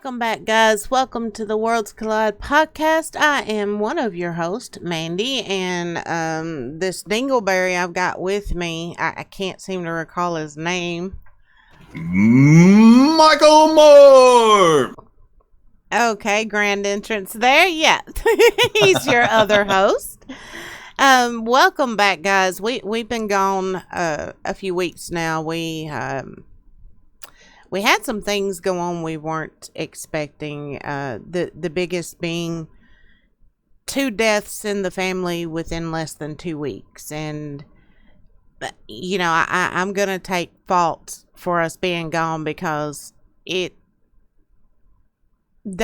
Welcome back, guys. Welcome to the Worlds Collide podcast. I am one of your hosts, Mandy, and this dingleberry I've got with me, I can't seem to recall his name. Michael Moore! Okay, grand entrance there. Yeah, he's your other host. Welcome back, guys. We've been gone a few weeks now. We had some things go on we weren't expecting. The biggest being 2 deaths in the family within less than 2 weeks. And, you know, I'm going to take fault for us being gone because the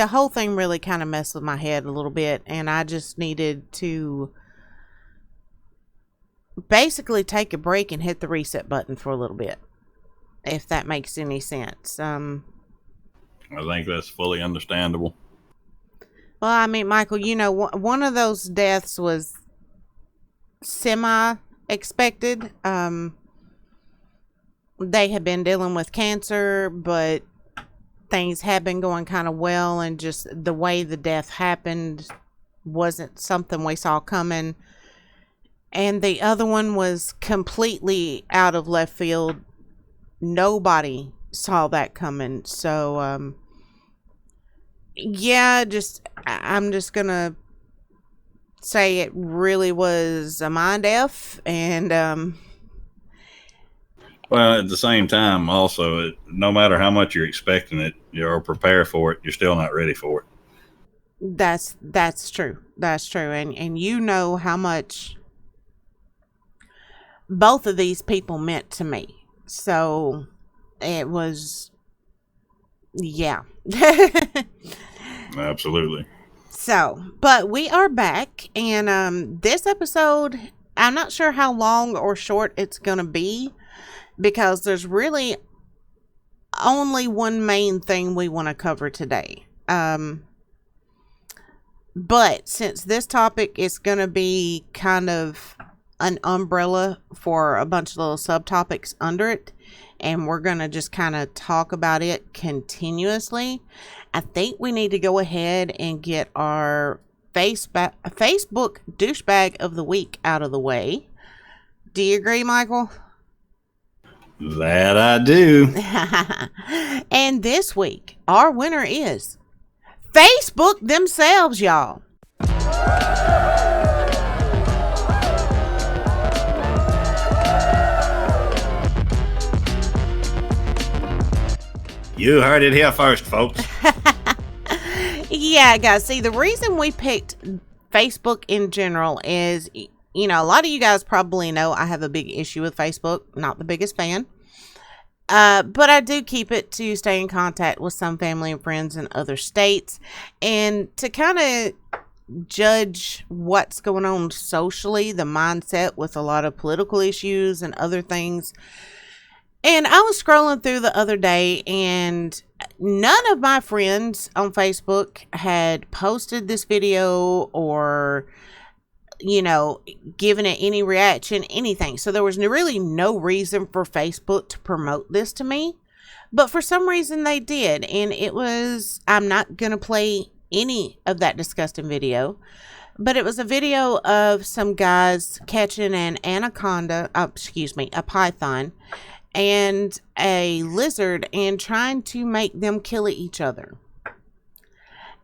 whole thing really kind of messed with my head a little bit. And I just needed to basically take a break and hit the reset button for a little bit, if that makes any sense. I think that's fully understandable. Well, I mean, Michael, you know, one of those deaths was semi-expected. They had been dealing with cancer, but things had been going kind of well, and just the way the death happened wasn't something we saw coming. And the other one was completely out of left field. Nobody saw that coming. So, yeah, I'm just gonna say it really was a mind F. And, well, at the same time, also, no matter how much you're expecting it, you're prepared for it, you're still not ready for it. That's true. That's true. And you know how much both of these people meant to me. So it was, yeah. Absolutely. So, but we are back, and this episode, I'm not sure how long or short it's going to be, because there's really only one main thing we want to cover today. But since this topic is going to be kind of an umbrella for a bunch of little subtopics under it, and we're going to just kind of talk about it continuously, I think we need to go ahead and get our Facebook douchebag of the week out of the way. Do you agree, Michael? That I do. And this week, our winner is Facebook themselves, y'all. You heard it here first, folks. Yeah, guys. See, the reason we picked Facebook in general is, you know, a lot of you guys probably know I have a big issue with Facebook. Not the biggest fan. But I do keep it to stay in contact with some family and friends in other states, and to kind of judge what's going on socially, the mindset with a lot of political issues and other things. And I was scrolling through the other day, and none of my friends on Facebook had posted this video or, you know, given it any reaction, anything. So there was really no reason for Facebook to promote this to me. But for some reason they did. And it was, I'm not going to play any of that disgusting video, but it was a video of some guys catching an a python and a lizard and trying to make them kill each other.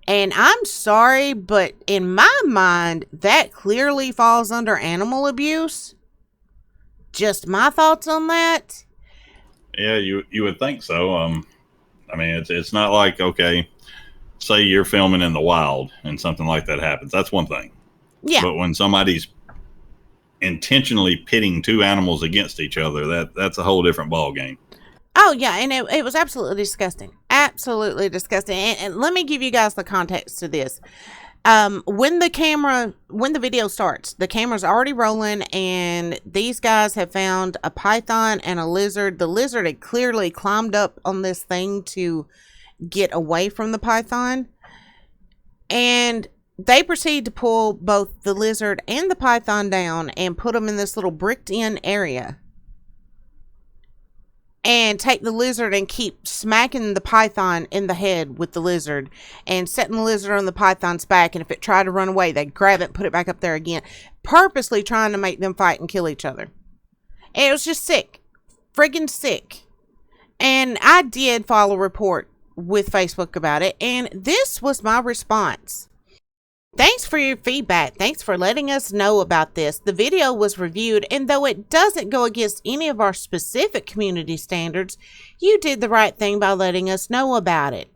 And I'm sorry, but in my mind, that clearly falls under animal abuse. Just my thoughts on that. Yeah, you would think so. I mean, it's not like, okay, say you're filming in the wild and something like that happens. That's one thing. Yeah. But when somebody's intentionally pitting 2 animals against each other, that's a whole different ball game. Oh, yeah, and it was absolutely disgusting. Absolutely disgusting. And let me give you guys the context to this. When the video starts, the camera's already rolling, and these guys have found a python and a lizard. The lizard had clearly climbed up on this thing to get away from the python. And they proceed to pull both the lizard and the python down and put them in this little bricked in area. and take the lizard and keep smacking the python in the head with the lizard and setting the lizard on the python's back. And if it tried to run away, they'd grab it and put it back up there again, purposely trying to make them fight and kill each other. And it was just sick. Friggin' sick. And I did file a report with Facebook about it. And this was my response. Thanks for your feedback. Thanks for letting us know about this. The video was reviewed, and though it doesn't go against any of our specific community standards, you did the right thing by letting us know about it.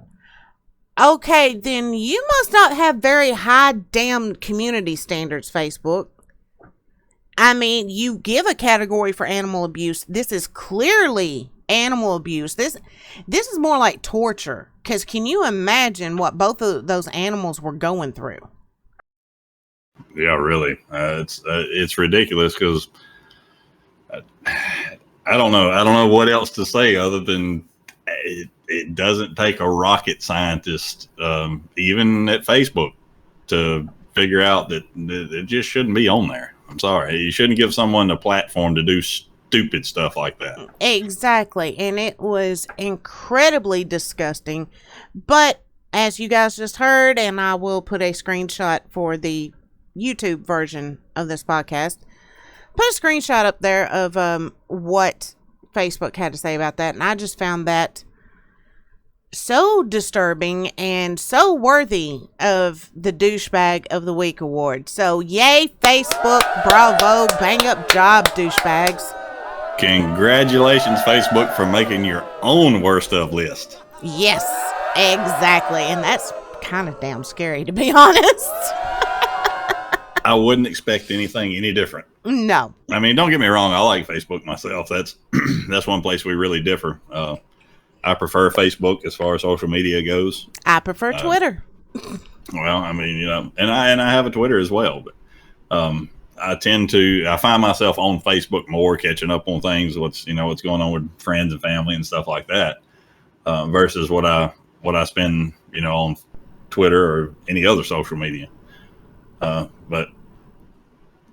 Okay, then you must not have very high damn community standards, Facebook. I mean, you give a category for animal abuse. This is clearly animal abuse. This is more like torture, because can you imagine what both of those animals were going through? Yeah, really. It's ridiculous because I don't know. I don't know what else to say other than it doesn't take a rocket scientist, even at Facebook, to figure out that it just shouldn't be on there. I'm sorry. You shouldn't give someone a platform to do stupid stuff like that. Exactly. And it was incredibly disgusting. But as you guys just heard, and I will put a screenshot for the YouTube version of this podcast, put a screenshot up there of what Facebook had to say about that, and I just found that so disturbing and so worthy of the douchebag of the week award. So yay, Facebook, bravo, bang up job, douchebags. Congratulations, Facebook, for making your own worst of list. Yes, exactly, and that's kind of damn scary, to be honest. I wouldn't expect anything any different. No. I mean, don't get me wrong. I like Facebook myself. That's one place we really differ. I prefer Facebook as far as social media goes. I prefer Twitter. Well, I mean, you know, and I have a Twitter as well, but I find myself on Facebook more, catching up on things, what's going on with friends and family and stuff like that, versus what I spend, on Twitter or any other social media. But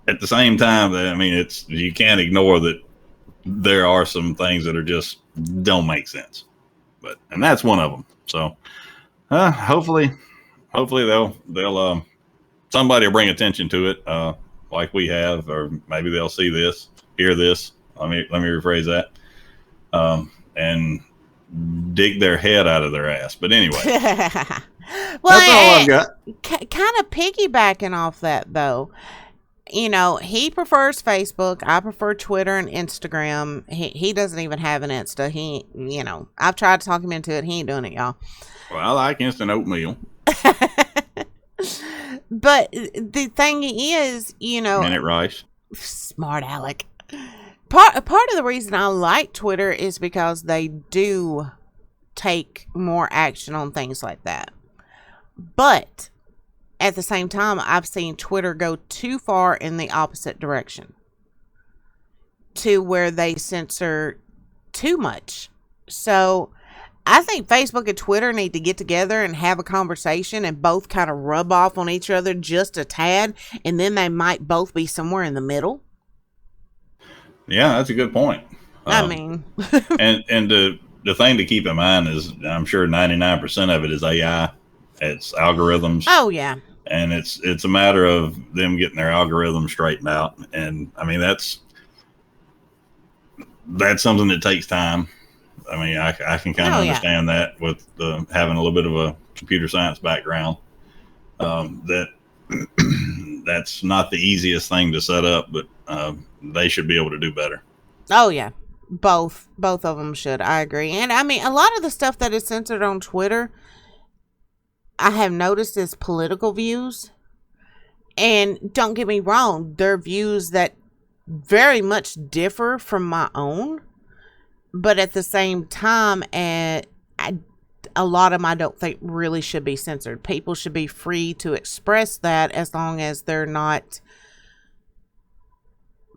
at the same time, I mean, you can't ignore that there are some things that are just don't make sense. And that's one of them. So hopefully they'll somebody will bring attention to it, like we have, or maybe they'll hear this. Let me rephrase that, and dig their head out of their ass. But anyway. Well, that's all I've got. Kind of piggybacking off that, though, he prefers Facebook. I prefer Twitter and Instagram. He doesn't even have an Insta. I've tried to talk him into it. He ain't doing it, y'all. Well, I like instant oatmeal. But the thing is, Minute rice. Smart Alec. Part of the reason I like Twitter is because they do take more action on things like that. But at the same time, I've seen Twitter go too far in the opposite direction, to where they censor too much. So I think Facebook and Twitter need to get together and have a conversation and both kind of rub off on each other just a tad, and then they might both be somewhere in the middle. Yeah, that's a good point. I mean, and the thing to keep in mind is, I'm sure 99% of it is AI. It's algorithms. Oh yeah. And it's a matter of them getting their algorithm straightened out. And I mean, that's something that takes time. I mean, I can kind of understand that with having a little bit of a computer science background. That's not the easiest thing to set up, but they should be able to do better. Oh yeah, both of them should. I agree. And I mean, a lot of the stuff that is censored on Twitter, I have noticed, is political views. And don't get me wrong, they're views that very much differ from my own. But at the same time, a lot of them I don't think really should be censored. People should be free to express that, as long as they're not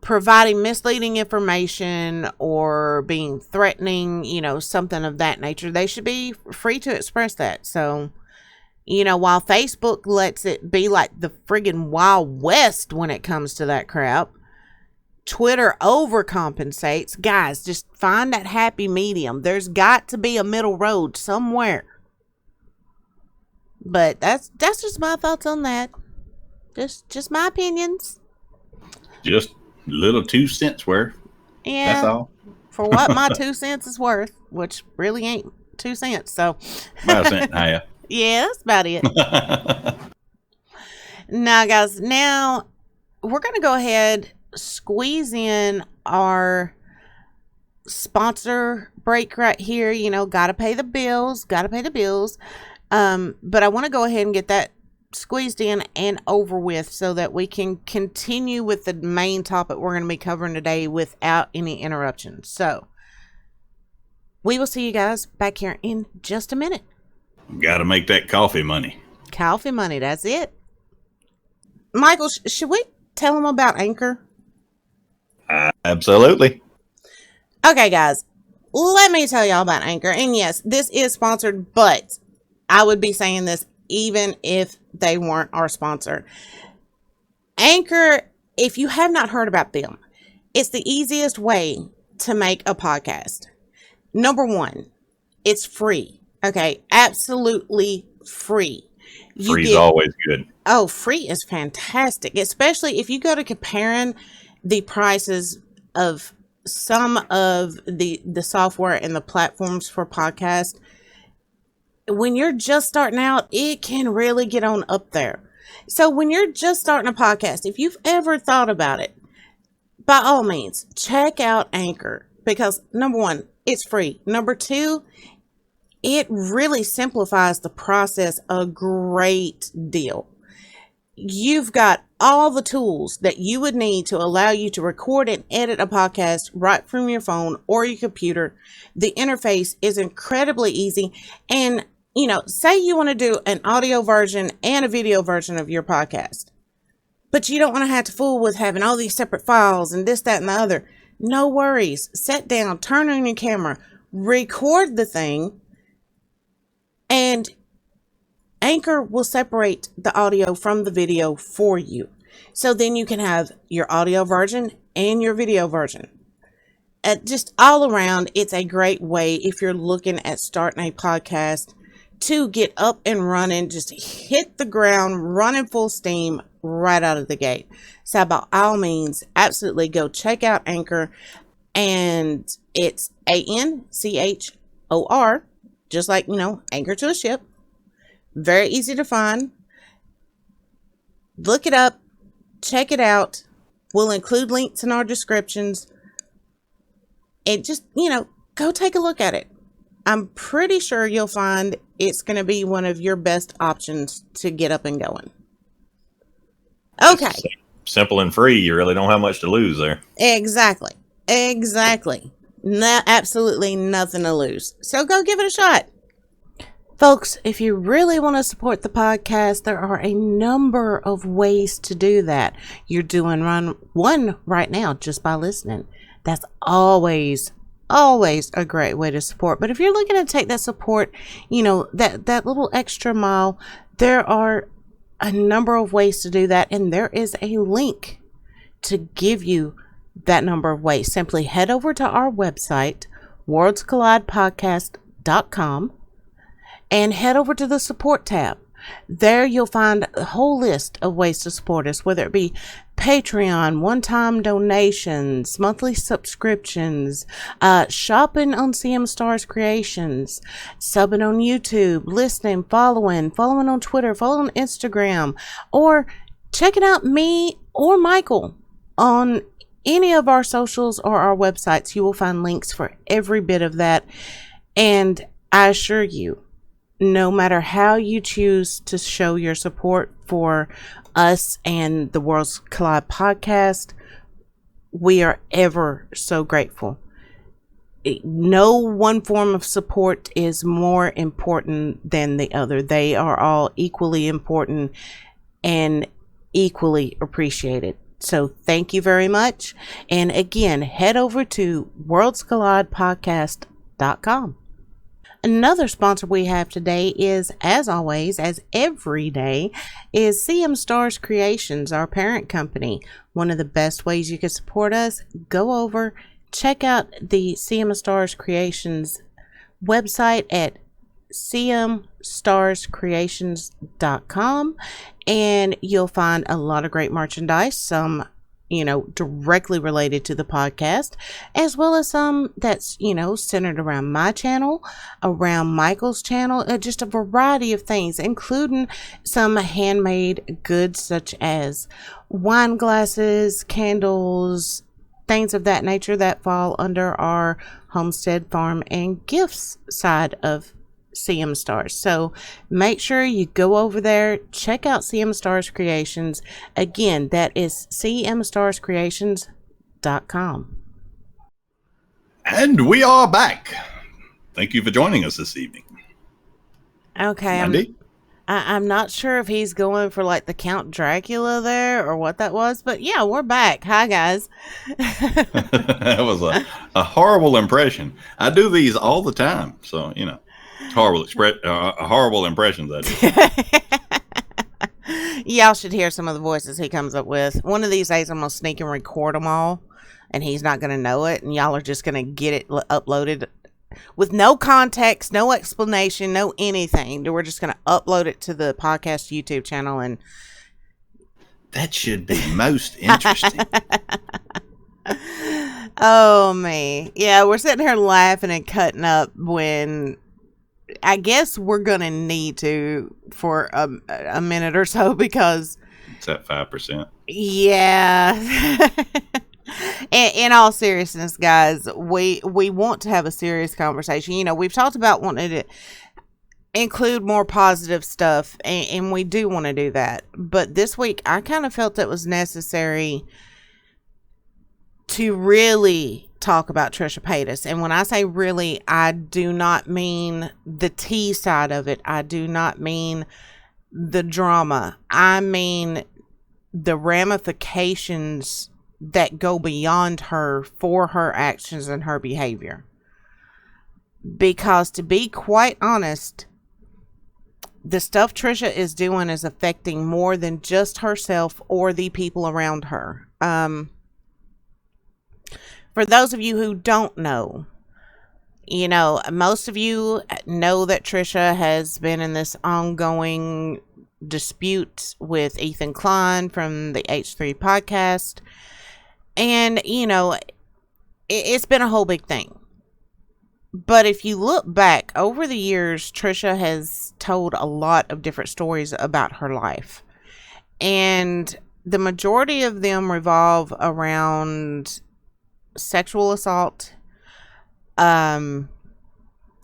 providing misleading information or being threatening, something of that nature. They should be free to express that. So, while Facebook lets it be like the friggin' Wild West when it comes to that crap, Twitter overcompensates. Guys, just find that happy medium. There's got to be a middle road somewhere. But that's just my thoughts on that. Just my opinions. Just little 2 cents worth. Yeah. That's all. For what my 2 cents is worth, which really ain't 2 cents. So About a cent and a half. Yeah, that's about it. Now, guys, we're going to go ahead, squeeze in our sponsor break right here. Gotta pay the bills. But I want to go ahead and get that squeezed in and over with so that we can continue with the main topic we're going to be covering today without any interruptions. So we will see you guys back here in just a minute. Gotta make that coffee money. Coffee money, that's it. Michael, should we tell them about Anchor? Absolutely. Okay, guys, let me tell y'all about Anchor. And yes, this is sponsored, but I would be saying this even if they weren't our sponsor. Anchor, if you have not heard about them, it's the easiest way to make a podcast. Number one, it's free. Okay, absolutely free. Free is always good. Oh, free is fantastic, especially if you go to comparing the prices of some of the software and the platforms for podcasts. When you're just starting out, it can really get on up there. So when you're just starting a podcast, if you've ever thought about it, by all means, check out Anchor because number one, it's free. Number two, it really simplifies the process a great deal. You've got all the tools that you would need to allow you to record and edit a podcast right from your phone or your computer. The interface is incredibly easy. And, say you want to do an audio version and a video version of your podcast, but you don't want to have to fool with having all these separate files and this, that, and the other. No worries. Sit down, turn on your camera, record the thing, and Anchor will separate the audio from the video for you. So then you can have your audio version and your video version. Just all around, it's a great way if you're looking at starting a podcast to get up and running, just hit the ground, running full steam right out of the gate. So by all means, absolutely go check out Anchor. And it's ANCHOR, just like, anchor to a ship. Very easy to find. Look it up. Check it out. We'll include links in our descriptions. And just, go take a look at it. I'm pretty sure you'll find it's going to be one of your best options to get up and going. Okay. Simple and free. You really don't have much to lose there. Exactly. Absolutely nothing to lose. So go give it a shot. Folks, if you really want to support the podcast, there are a number of ways to do that. You're doing one right now just by listening. That's always a great way to support. But if you're looking to take that support, that little extra mile, there are a number of ways to do that. And there is a link to give you that number of ways. Simply head over to our website, worldscollidepodcast.com, and head over to the support tab. There you'll find a whole list of ways to support us, whether it be Patreon, one-time donations, monthly subscriptions, shopping on Keemstar's creations, subbing on YouTube, listening, following on Twitter, following on Instagram, or checking out me or Michael on any of our socials or our websites. You will find links for every bit of that. And I assure you, no matter how you choose to show your support for us and the Worlds Collide podcast, we are ever so grateful. No one form of support is more important than the other. They are all equally important and equally appreciated. So thank you very much. And again, head over to worldscollidepodcast.com. Another sponsor we have today is, as always, as every day, is Keemstar Creations, our parent company. One of the best ways you can support us, go over, check out the Keemstar Creations website at keemstarscreations.com, and you'll find a lot of great merchandise, some directly related to the podcast, as well as some that's centered around my channel, around Michael's channel, just a variety of things, including some handmade goods such as wine glasses, candles, things of that nature that fall under our homestead, farm, and gifts side of Keemstar. So make sure you go over there, check out Keemstar Creations. Again, that is keemstarscreations.com. And we are back. Thank you for joining us this evening. Okay, I'm not sure if he's going for like the Count Dracula there or what that was, but yeah, we're back. Hi, guys. That was a horrible impression. I do these all the time, so horrible impressions. Y'all should hear some of the voices he comes up with. One of these days, I'm gonna sneak and record them all, and he's not gonna know it, and y'all are just gonna get it uploaded with no context, no explanation, no anything. We're just gonna upload it to the podcast YouTube channel, and that should be most interesting. Oh me, yeah, we're sitting here laughing and cutting up when I guess we're gonna need to for a minute or so, because it's at 5%. Yeah. In all seriousness, guys, we want to have a serious conversation. We've talked about wanting to include more positive stuff, and we do want to do that. But this week, I kind of felt it was necessary to really talk about Trisha Paytas. And when I say really, I do not mean the tea side of it. I do not mean the drama. I mean the ramifications that go beyond her for her actions and her behavior. Because to be quite honest, the stuff Trisha is doing is affecting more than just herself or the people around her. For those of you who don't know, most of you know that Trisha has been in this ongoing dispute with Ethan Klein from the H3 podcast. And, it's been a whole big thing. But if you look back over the years, Trisha has told a lot of different stories about her life. And the majority of them revolve around sexual assault,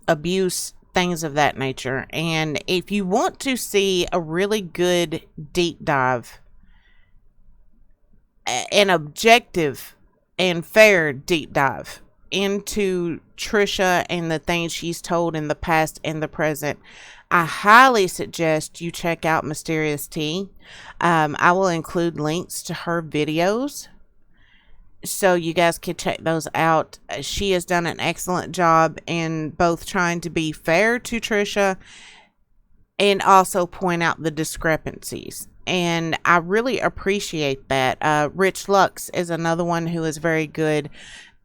abuse, things of that nature. And if you want to see a really good deep dive, an objective and fair deep dive into Trisha and the things she's told in the past and the present, I highly suggest you check out Mysterious Tea. I will include links to her videos so you guys can check those out. She has done an excellent job in both trying to be fair to Trisha and also point out the discrepancies. And I really appreciate that. Rich Lux is another one who is very good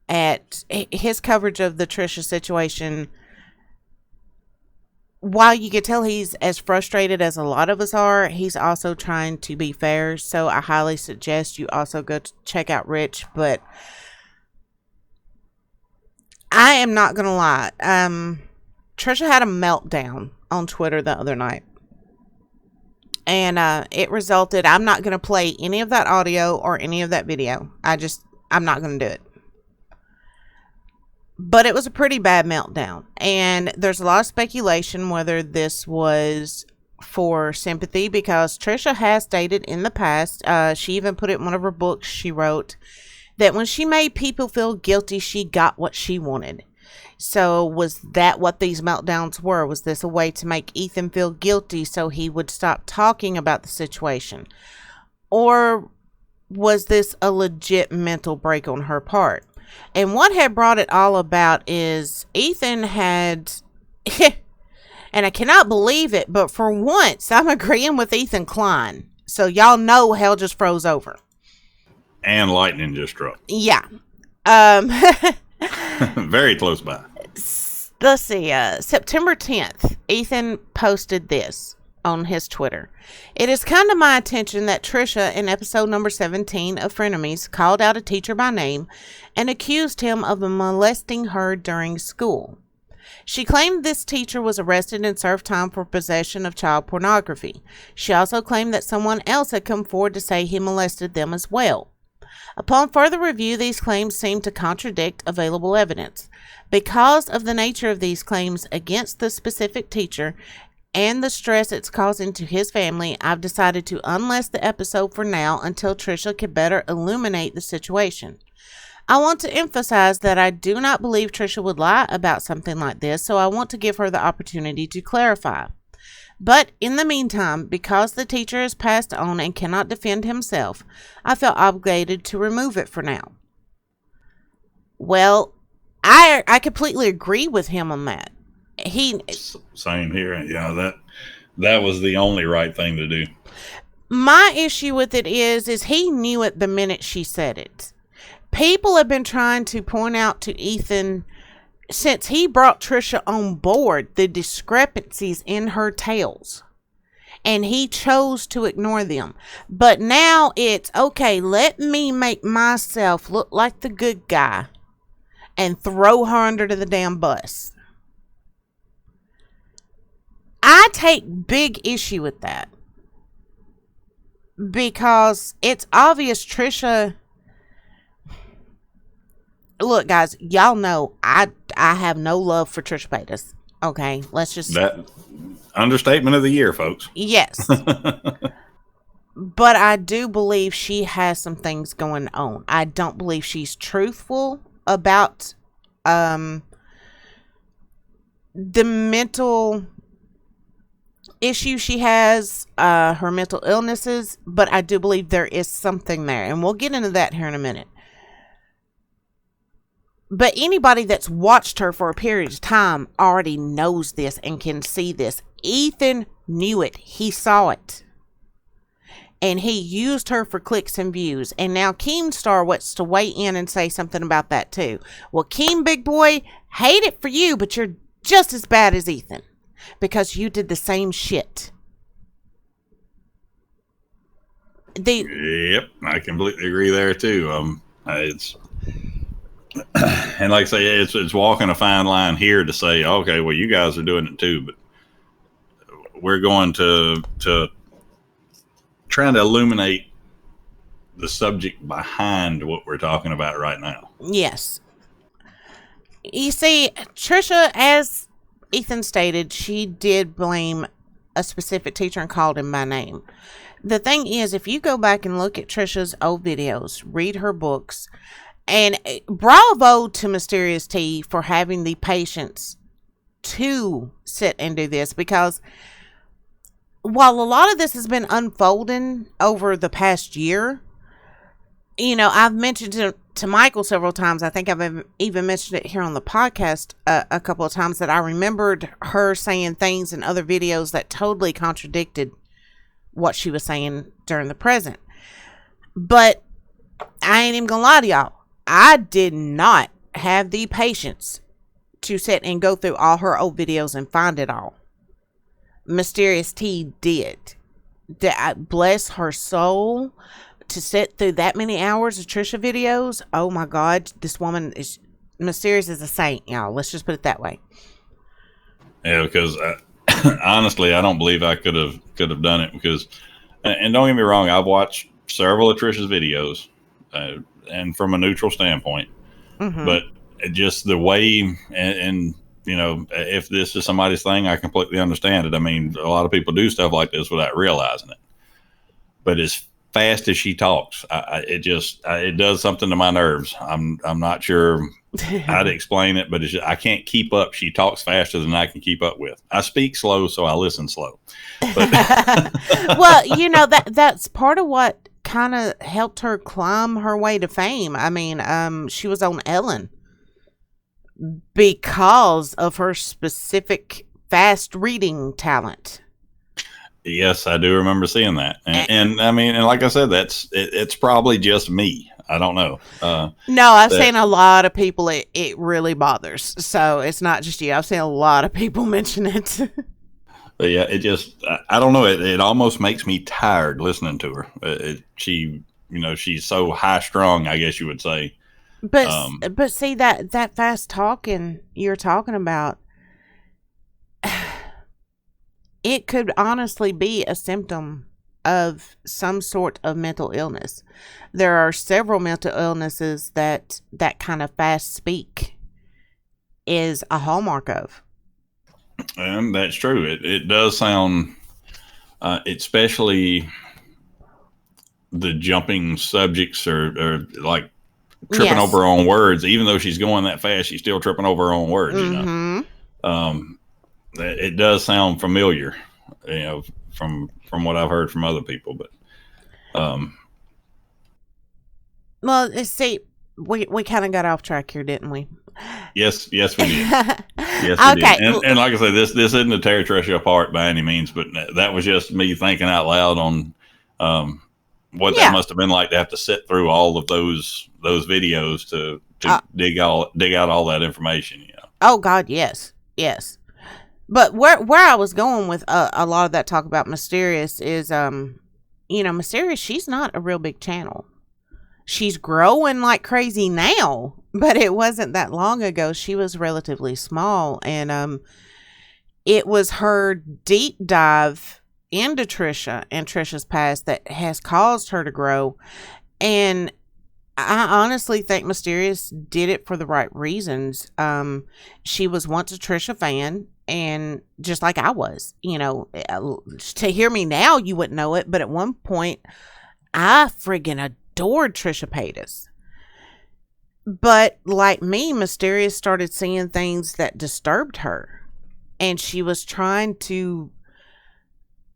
at his coverage of the Trisha situation. While you can tell he's as frustrated as a lot of us are, he's also trying to be fair. So I highly suggest you also go check out Rich. But I am not going to lie. Trisha had a meltdown on Twitter the other night. And it resulted, I'm not going to play any of that audio or any of that video. I'm not going to do it. But it was a pretty bad meltdown. And there's a lot of speculation whether this was for sympathy, because Trisha has stated in the past, she even put it in one of her books she wrote, that when she made people feel guilty, she got what she wanted. So was that what these meltdowns were? Was this a way to make Ethan feel guilty so he would stop talking about the situation? Or was this a legit mental break on her part? And what had brought it all about is Ethan had And I cannot believe it, but for once, I'm agreeing with Ethan Klein. So y'all know hell just froze over. And lightning just struck. Yeah. Very close by. Let's see. September 10th, Ethan posted this on his Twitter. It has come to my attention that Trisha, in episode number 17 of Frenemies, called out a teacher by name and accused him of molesting her during school. She claimed this teacher was arrested and served time for possession of child pornography. She also claimed that someone else had come forward to say he molested them as well. Upon further review, these claims seem to contradict available evidence. Because of the nature of these claims against the specific teacher and the stress it's causing to his family, I've decided to unlist the episode for now until Trisha can better illuminate the situation. I want to emphasize that I do not believe Trisha would lie about something like this, so I want to give her the opportunity to clarify. But in the meantime, because the teacher has passed on and cannot defend himself, I felt obligated to remove it for now. Well, I completely agree with him on that. Same here. Yeah, that was the only right thing to do. My issue with it is he knew it the minute she said it. People have been trying to point out to Ethan since he brought Trisha on board the discrepancies in her tales, and he chose to ignore them. But now it's okay, let me make myself look like the good guy and throw her under the damn bus. I take big issue with that because it's obvious Trisha. Look, guys, y'all know I have no love for Trisha Paytas. Okay, let's just... That understatement of the year, folks. Yes. But I do believe she has some things going on. I don't believe she's truthful about the mental issue she has, her mental illnesses, but I do believe there is something there. And we'll get into that here in a minute. But anybody that's watched her for a period of time already knows this and can see this. Ethan knew it. He saw it. And he used her for clicks and views. And now Keemstar wants to weigh in and say something about that too. Well, Keem, big boy, hate it for you, but you're just as bad as Ethan. Because you did the same shit. Yep, I completely agree there too. It's... And like I say, it's walking a fine line here to say, okay, well, you guys are doing it too, but we're going to trying to illuminate the subject behind what we're talking about right now. Yes. You see, Trisha, as Ethan stated, she did blame a specific teacher and called him by name. The thing is, if you go back and look at Trisha's old videos, read her books, and bravo to Mysterious T for having the patience to sit and do this, because while a lot of this has been unfolding over the past year, you know, I've mentioned to Michael several times, I think I've even mentioned it here on the podcast a couple of times, that I remembered her saying things in other videos that totally contradicted what she was saying during the present. But I ain't even gonna lie to y'all. I did not have the patience to sit and go through all her old videos and find it all. Mysterious T did. Bless her soul, to sit through that many hours of Trisha videos. Oh my God, this woman is Mysterious as a saint, y'all. Let's just put it that way. Yeah, because honestly, I don't believe I could have done it, because, and don't get me wrong, I've watched several of Trisha's videos. And from a neutral standpoint, but just the way, and you know, if this is somebody's thing, I completely understand it. I mean, a lot of people do stuff like this without realizing it. But as fast as she talks, it does something to my nerves. I'm not sure how to explain it, but I can't keep up. She talks faster than I can keep up with. I speak slow, so I listen slow. But well, you know, that's part of what kind of helped her climb her way to fame. I mean, she was on Ellen because of her specific fast reading talent. Yes, I do remember seeing that. And I mean, and like I said, it's probably just me. I don't know. No, I've seen a lot of people it really bothers. So it's not just you. I've seen a lot of people mention it. But yeah, it just, I don't know. It almost makes me tired listening to her. She's so high strung, I guess you would say. But see that fast talking you're talking about, it could honestly be a symptom of some sort of mental illness. There are several mental illnesses that kind of fast speak is a hallmark of. And that's true. It does sound, especially the jumping subjects or like tripping over her own words. Even though she's going that fast, she's still tripping over her own words. It does sound familiar, from what I've heard from other people. But well, see, we kind of got off track here, didn't we? Yes, we did. Yes, we did. And like I said, this isn't to tear Trisha apart by any means, but that was just me thinking out loud on what that must have been like to have to sit through all of those videos to dig out all that information. Oh God, yes. But where I was going with a lot of that talk about Mysterious is, Mysterious, she's not a real big channel. She's growing like crazy now, but it wasn't that long ago. She was relatively small, and it was her deep dive into Trisha and Trisha's past that has caused her to grow. And I honestly think Mysterious did it for the right reasons. She was once a Trisha fan, and just like I was, to hear me now, you wouldn't know it, but at one point, I friggin' adored Trisha Paytas. But like me, Mysterious started seeing things that disturbed her, and she was trying to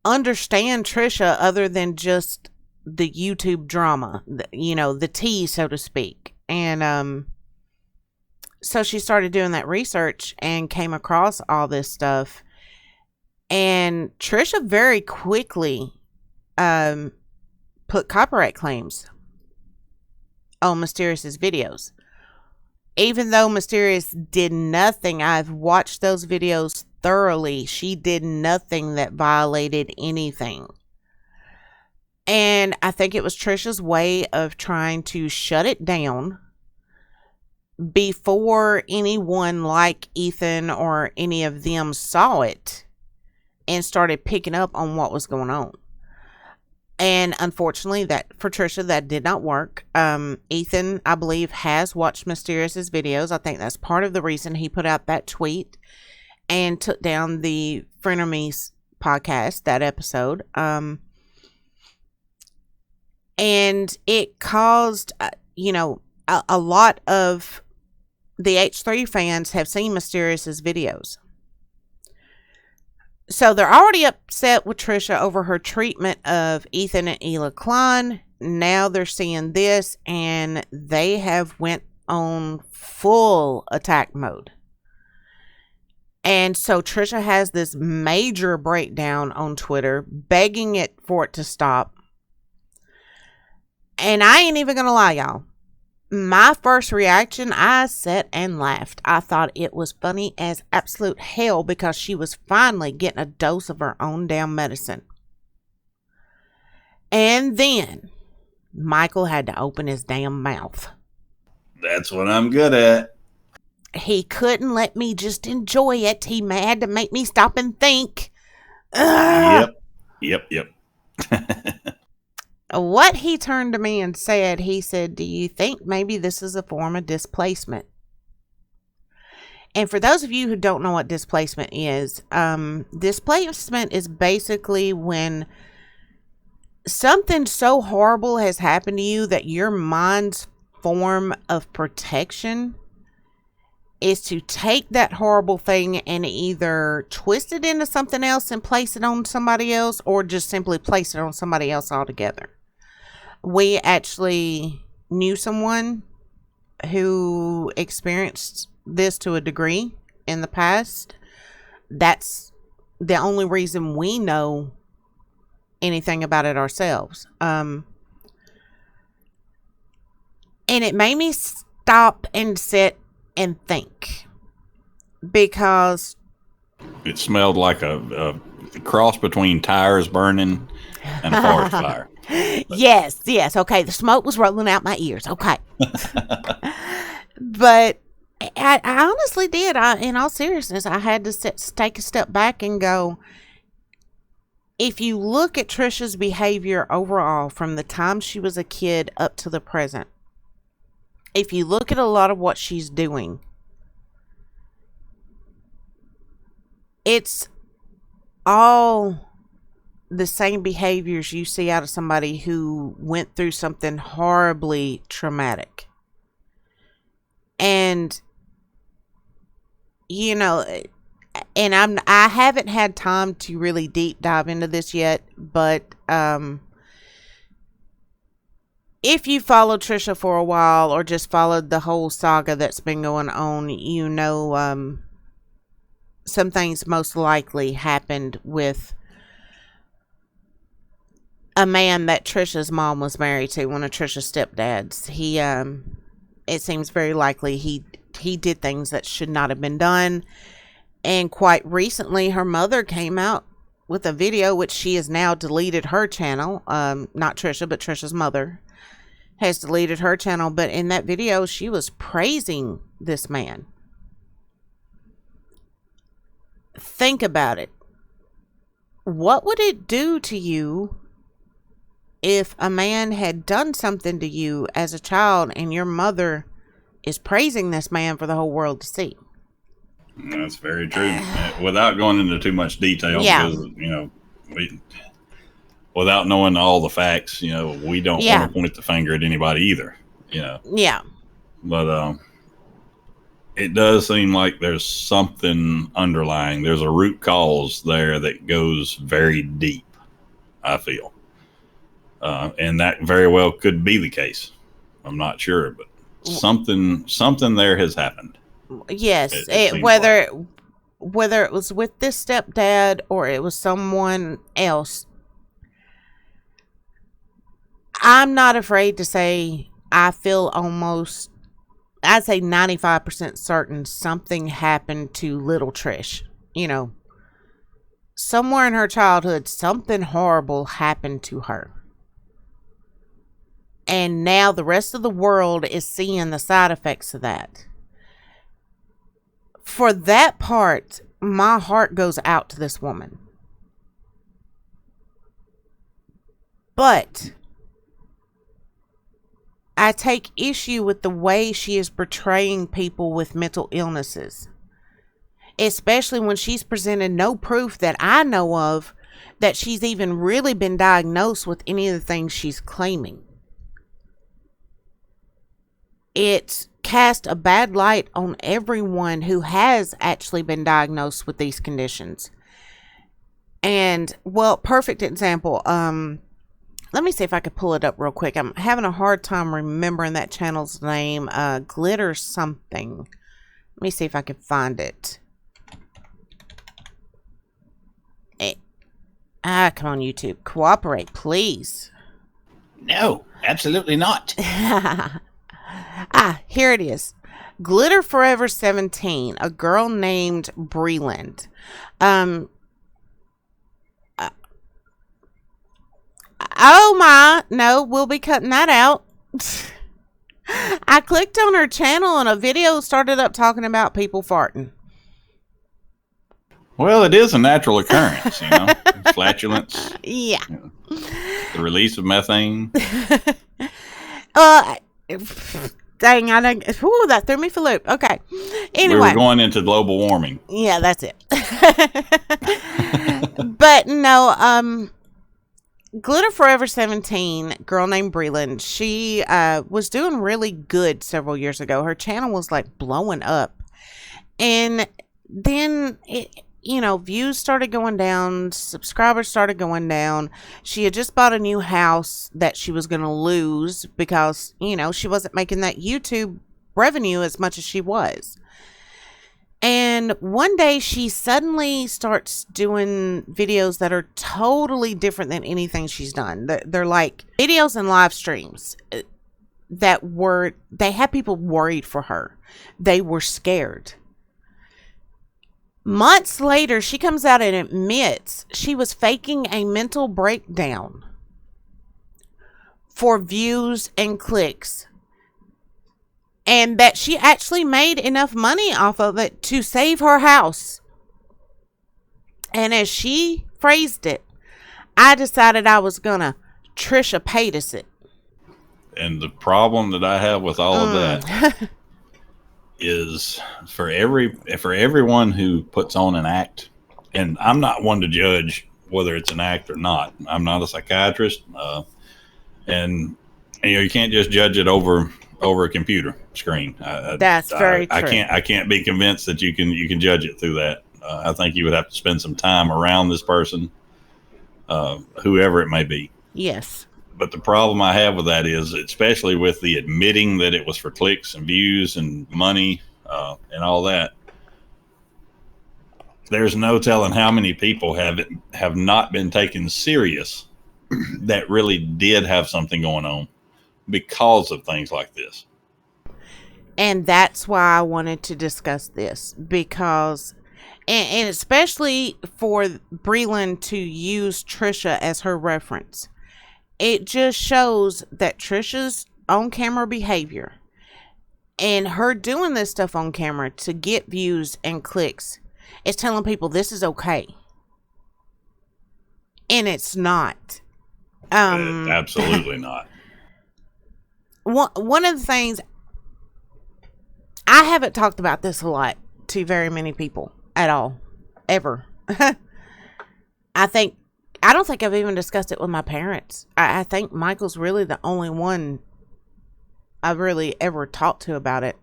understand Trisha other than just the YouTube drama, the tea, so to speak. And so she started doing that research and came across all this stuff. And Trisha very quickly put copyright claims on Mysterious's videos. Even though Mysterious did nothing, I've watched those videos thoroughly. She did nothing that violated anything. And I think it was Trisha's way of trying to shut it down before anyone like Ethan or any of them saw it and started picking up on what was going on. And unfortunately, that for Trisha, that did not work. Ethan, I believe, has watched Mysterious's videos. I think that's part of the reason he put out that tweet and took down the Frenemies podcast, that episode. And it caused, a lot of the H3 fans have seen Mysterious's videos. So they're already upset with Trisha over her treatment of Ethan and Ethan Klein. Now they're seeing this, and they have went on full attack mode. And so Trisha has this major breakdown on Twitter, begging for it to stop. And I ain't even gonna lie, y'all. My first reaction, I sat and laughed. I thought it was funny as absolute hell because she was finally getting a dose of her own damn medicine. And then Michael had to open his damn mouth. That's what I'm good at. He couldn't let me just enjoy it. He had to make me stop and think. Ugh. Yep. What he turned to me and said, he said, "Do you think maybe this is a form of displacement?" And for those of you who don't know what displacement is basically when something so horrible has happened to you that your mind's form of protection is to take that horrible thing and either twist it into something else and place it on somebody else, or just simply place it on somebody else altogether. We actually knew someone who experienced this to a degree in the past. That's the only reason we know anything about it ourselves. And it made me stop and sit and think, because It smelled like a cross between tires burning and a forest fire. yes, okay, the smoke was rolling out my ears, okay. But I honestly did. In all seriousness, I had to take a step back and go, if you look at Trisha's behavior overall from the time she was a kid up to the present, if you look at a lot of what she's doing, it's all the same behaviors you see out of somebody who went through something horribly traumatic. And, you know, and I haven't had time to really deep dive into this yet, but if you followed Trisha for a while, or just followed the whole saga that's been going on, you know, some things most likely happened with a man that Trisha's mom was married to, one of Trisha's stepdads. He, it seems very likely he did things that should not have been done. And quite recently, her mother came out with a video, which she has now deleted her channel. Not Trisha, but Trisha's mother has deleted her channel. But in that video, she was praising this man. Think about it. What would it do to you if a man had done something to you as a child and your mother is praising this man for the whole world to see? That's very true. Without going into too much detail, Yeah. because, you know, without knowing all the facts, you know, we don't want to point the finger at anybody either, you know. Yeah. But it does seem like there's something underlying. There's a root cause there that goes very deep, I feel. And that very well could be the case. I'm not sure, but something there has happened. Yes, whether it was with this stepdad or it was someone else, I'm not afraid to say I feel almost, I'd say 95% certain something happened to little Trish. You know, somewhere in her childhood, something horrible happened to her. And now the rest of the world is seeing the side effects of that. For that part, my heart goes out to this woman. But I take issue with the way she is portraying people with mental illnesses. Especially when she's presented no proof that I know of that she's even really been diagnosed with any of the things she's claiming. It cast a bad light on everyone who has actually been diagnosed with these conditions. And, well, perfect example. Let me see if I could pull it up real quick. I'm having a hard time remembering that channel's name. Glitter something. Let me see if I can find it. Come on, YouTube. Cooperate, please. No, absolutely not. Here it is. Glitter Forever 17, a girl named Breland. Oh my, no, we'll be cutting that out. I clicked on her channel and a video started up talking about people farting. Well, it is a natural occurrence, you know. Flatulence. Yeah. You know, the release of methane. Dang, I don't. Ooh, that threw me for a loop. Okay. Anyway. We were going into global warming. Yeah, that's it. But no, Glitter Forever 17, girl named Breland, she was doing really good several years ago. Her channel was like blowing up. And then views started going down, subscribers started going down. She had just bought a new house that she was going to lose because, she wasn't making that YouTube revenue as much as she was. And one day she suddenly starts doing videos that are totally different than anything she's done. They're like videos and live streams they had people worried for her. They were scared. Months later, she comes out and admits she was faking a mental breakdown for views and clicks, and that she actually made enough money off of it to save her house. And as she phrased it, I decided I was gonna Trisha Paytas it. And the problem that I have with all of that is for everyone who puts on an act, and I'm not one to judge whether it's an act or not. I'm not a psychiatrist, and you can't just judge it over a computer screen. That's very true. I can't be convinced that you can judge it through that. I think you would have to spend some time around this person, whoever it may be. Yes. But the problem I have with that is, especially with the admitting that it was for clicks and views and money and all that, there's no telling how many people have not been taken serious that really did have something going on because of things like this. And that's why I wanted to discuss this, because, and especially for Breland to use Trisha as her reference, it just shows that Trisha's on-camera behavior and her doing this stuff on camera to get views and clicks is telling people this is okay. And it's not. Absolutely not. One of the things, I haven't talked about this a lot to very many people at all, ever. I don't think I've even discussed it with my parents. I think Michael's really the only one I've really ever talked to about it.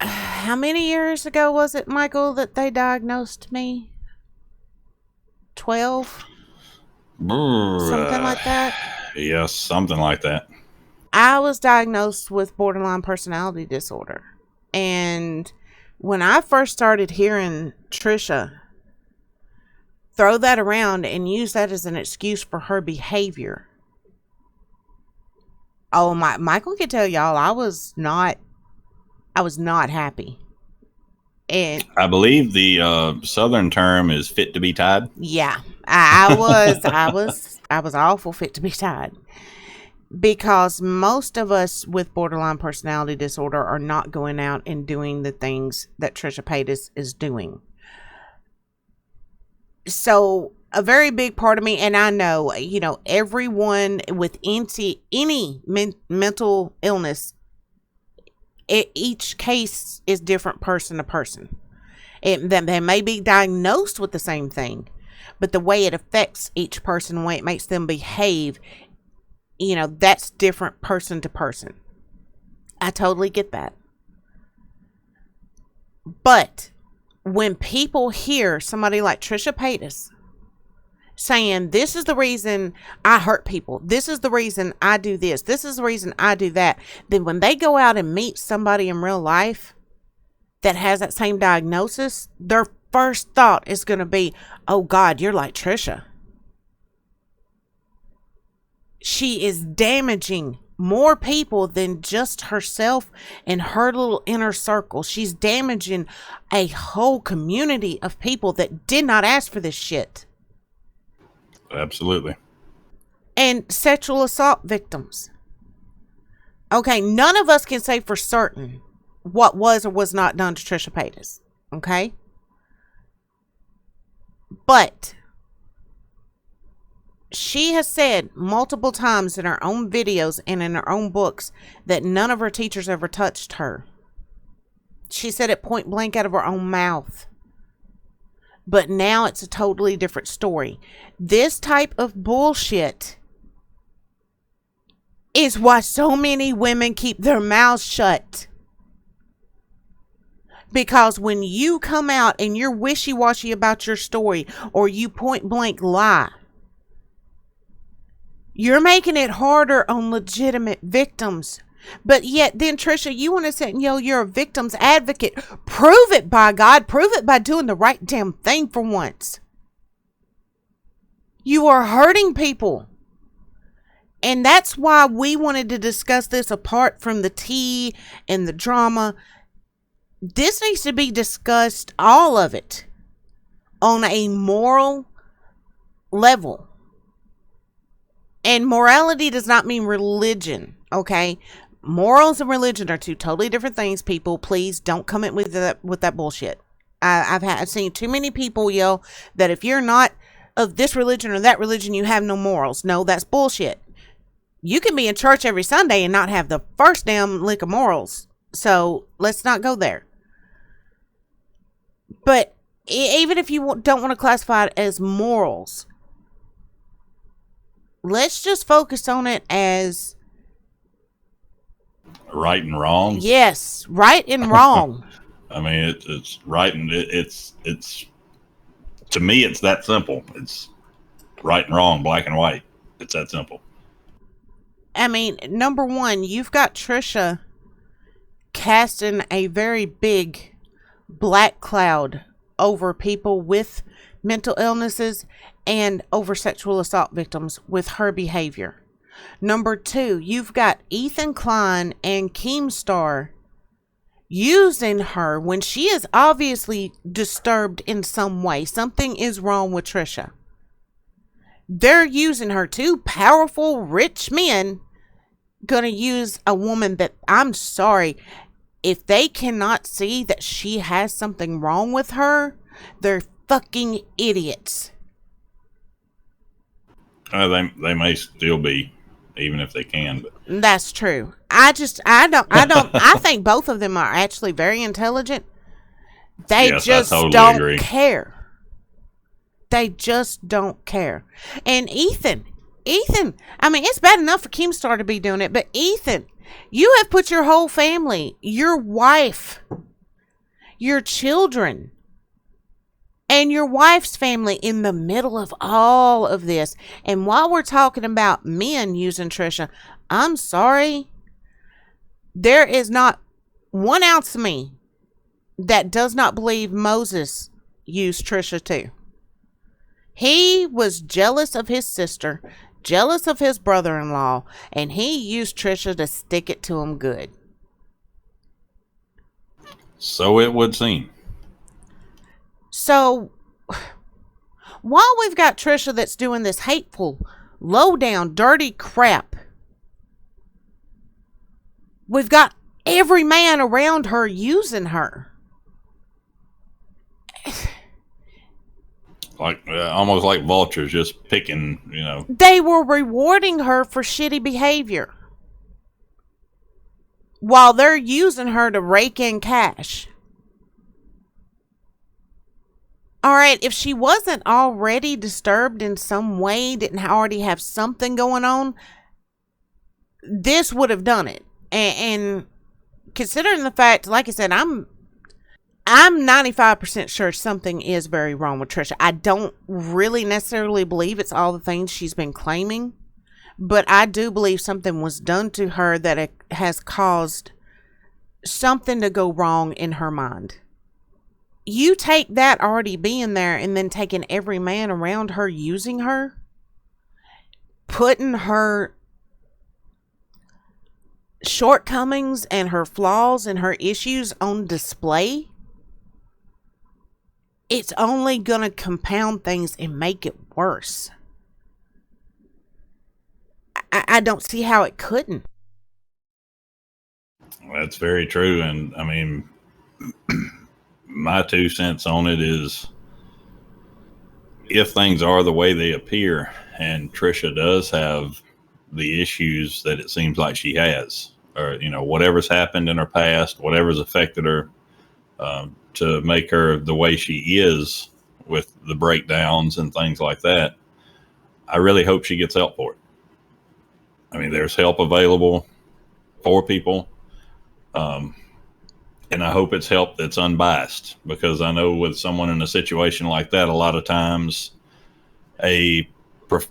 How many years ago was it, Michael, that they diagnosed me? 12? Something like that? Yes, something like that. I was diagnosed with borderline personality disorder. And when I first started hearing Trisha throw that around and use that as an excuse for her behavior, oh, Michael can tell y'all I was not happy. And I believe the Southern term is fit to be tied. Yeah, I was awful fit to be tied, because most of us with borderline personality disorder are not going out and doing the things that Trisha Paytas is doing. So a very big part of me, and I know, everyone with any mental illness, each case is different person to person. They may be diagnosed with the same thing, but the way it affects each person, the way it makes them behave, that's different person to person. I totally get that. But when people hear somebody like Trisha Paytas saying, this is the reason I hurt people, this is the reason I do this, this is the reason I do that, then when they go out and meet somebody in real life that has that same diagnosis, their first thought is going to be, oh God, you're like Trisha. She is damaging more people than just herself and her little inner circle. She's damaging a whole community of people that did not ask for this shit. Absolutely. And sexual assault victims. Okay, none of us can say for certain what was or was not done to Trisha Paytas. Okay? But she has said multiple times in her own videos and in her own books that none of her teachers ever touched her. She said it point blank out of her own mouth. But now it's a totally different story. This type of bullshit is why so many women keep their mouths shut. Because when you come out and you're wishy-washy about your story, or you point blank lie, you're making it harder on legitimate victims But yet, then Trisha, you want to sit and yell you're a victim's advocate. Prove it, by God. Prove it by doing the right damn thing for once. You are hurting people. And that's why we wanted to discuss this apart from the tea and the drama. This needs to be discussed, all of it, on a moral level. And morality does not mean religion, okay? Morals and religion are two totally different things, people. Please don't come in with that bullshit. I've seen too many people yell that if you're not of this religion or that religion, you have no morals. No, that's bullshit. You can be in church every Sunday and not have the first damn lick of morals. So let's not go there. But even if you don't want to classify it as morals, let's just focus on it as right and wrong. Yes, right and wrong. I mean, it's right and it's to me, it's that simple. It's right and wrong, black and white. It's that simple. I mean, number one, you've got Trisha casting a very big black cloud over people with mental illnesses and over sexual assault victims with her behavior. Number two, you've got Ethan Klein and Keemstar using her when she is obviously disturbed in some way. Something is wrong with Trisha. They're using her. Two powerful, rich men gonna use a woman that, I'm sorry, if they cannot see that she has something wrong with her, they're fucking idiots. They may still be, even if they can. But. That's true. I think both of them are actually very intelligent. They just totally don't agree. Care. They just don't care. And Ethan, I mean, it's bad enough for Keemstar to be doing it, but Ethan, you have put your whole family, your wife, your children, and your wife's family in the middle of all of this. And while we're talking about men using Trisha, I'm sorry, there is not 1 ounce of me that does not believe Moses used Trisha too. He was jealous of his sister, jealous of his brother-in-law, and he used Trisha to stick it to him good. So it would seem. So, while we've got Trisha that's doing this hateful, low-down, dirty crap, we've got every man around her using her. Like almost like vultures, just picking, They were rewarding her for shitty behavior while they're using her to rake in cash. All right, if she wasn't already disturbed in some way, didn't already have something going on, this would have done it. And considering the fact, like I said, I'm 95% sure something is very wrong with Trisha. I don't really necessarily believe it's all the things she's been claiming, but I do believe something was done to her that it has caused something to go wrong in her mind. You take that already being there and then taking every man around her using her, putting her shortcomings and her flaws and her issues on display, it's only going to compound things and make it worse. I don't see how it couldn't. That's very true. And I mean, my 2 cents on it is, if things are the way they appear and Trisha does have the issues that it seems like she has, or, whatever's happened in her past, whatever's affected her, to make her the way she is with the breakdowns and things like that, I really hope she gets help for it. I mean, there's help available for people. And I hope it's help that's unbiased, because I know with someone in a situation like that, a lot of times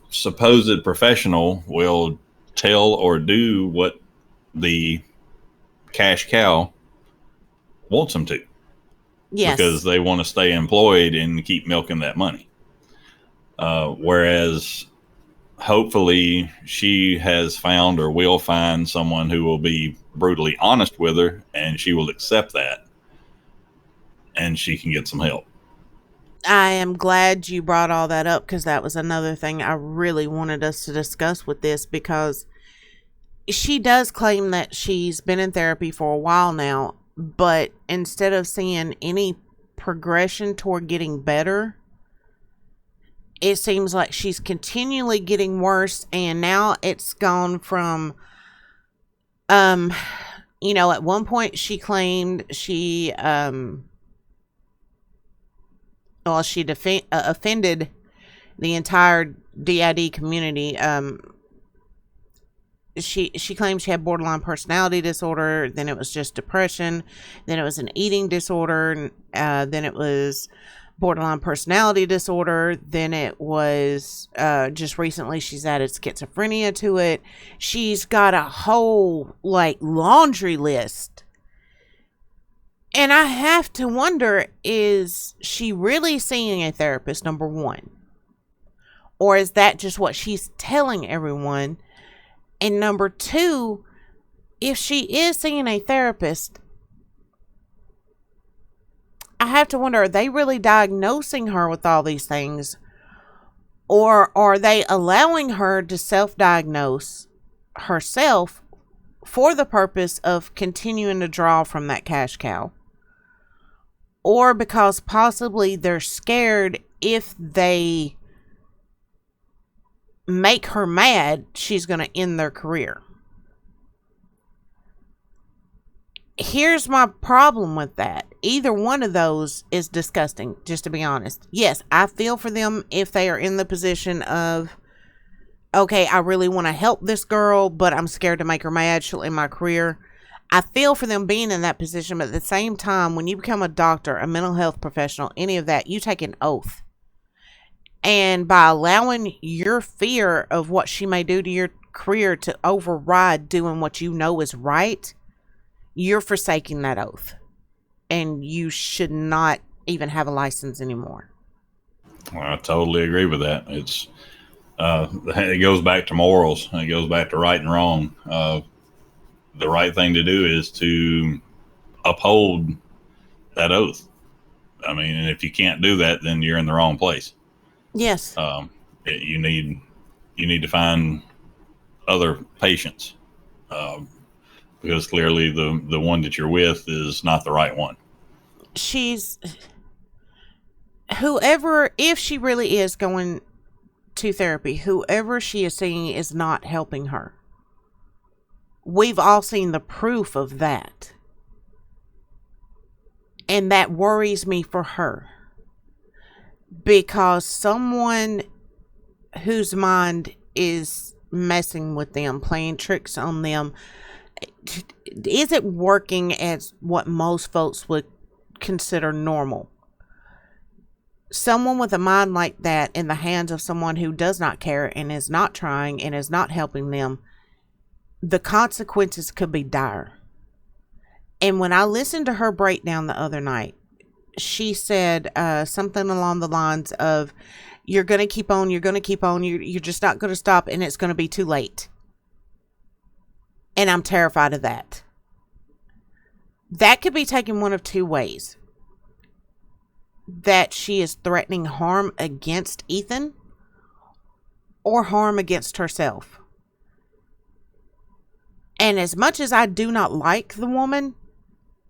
supposed professional will tell or do what the cash cow wants them to, because Yes. they want to stay employed and keep milking that money. Whereas hopefully she has found or will find someone who will be brutally honest with her, and she will accept that, and she can get some help. I am glad you brought all that up, because that was another thing I really wanted us to discuss with this, because she does claim that she's been in therapy for a while now, but instead of seeing any progression toward getting better, it seems like she's continually getting worse. And now it's gone from, at one point she claimed she offended the entire DID community. She claimed she had borderline personality disorder. Then it was just depression. Then it was an eating disorder. Then it was borderline personality disorder. Then it was just recently she's added schizophrenia to it. She's got a whole laundry list. And I have to wonder, is she really seeing a therapist, number one? Or is that just what she's telling everyone? And number two, if she is seeing a therapist, I have to wonder, are they really diagnosing her with all these things? Or are they allowing her to self-diagnose herself for the purpose of continuing to draw from that cash cow? Or because possibly they're scared if they make her mad, she's going to end their career. Here's my problem with that. Either one of those is disgusting, just to be honest. Yes, I feel for them if they are in the position of, okay, I really want to help this girl, but I'm scared to make her mad. She'll end my career. I feel for them being in that position, but at the same time, when you become a doctor, a mental health professional, any of that, you take an oath. And by allowing your fear of what she may do to your career to override doing what you know is right, you're forsaking that oath. And you should not even have a license anymore. Well, I totally agree with that. It goes back to morals. It goes back to right and wrong. The right thing to do is to uphold that oath. I mean, and if you can't do that, then you're in the wrong place. Yes. You need to find other patients, because clearly the one that you're with is not the right one. Whoever, if she really is going to therapy, whoever she is seeing is not helping her. We've all seen the proof of that. And that worries me for her. Because someone whose mind is messing with them, playing tricks on them, isn't working as what most folks would consider normal. Someone with a mind like that in the hands of someone who does not care and is not trying and is not helping them, the consequences could be dire. And when I listened to her breakdown the other night, she said something along the lines of, you're going to keep on, you're just not going to stop, and it's going to be too late. And I'm terrified of that. That could be taken one of two ways. That she is threatening harm against Ethan, or harm against herself. And as much as I do not like the woman,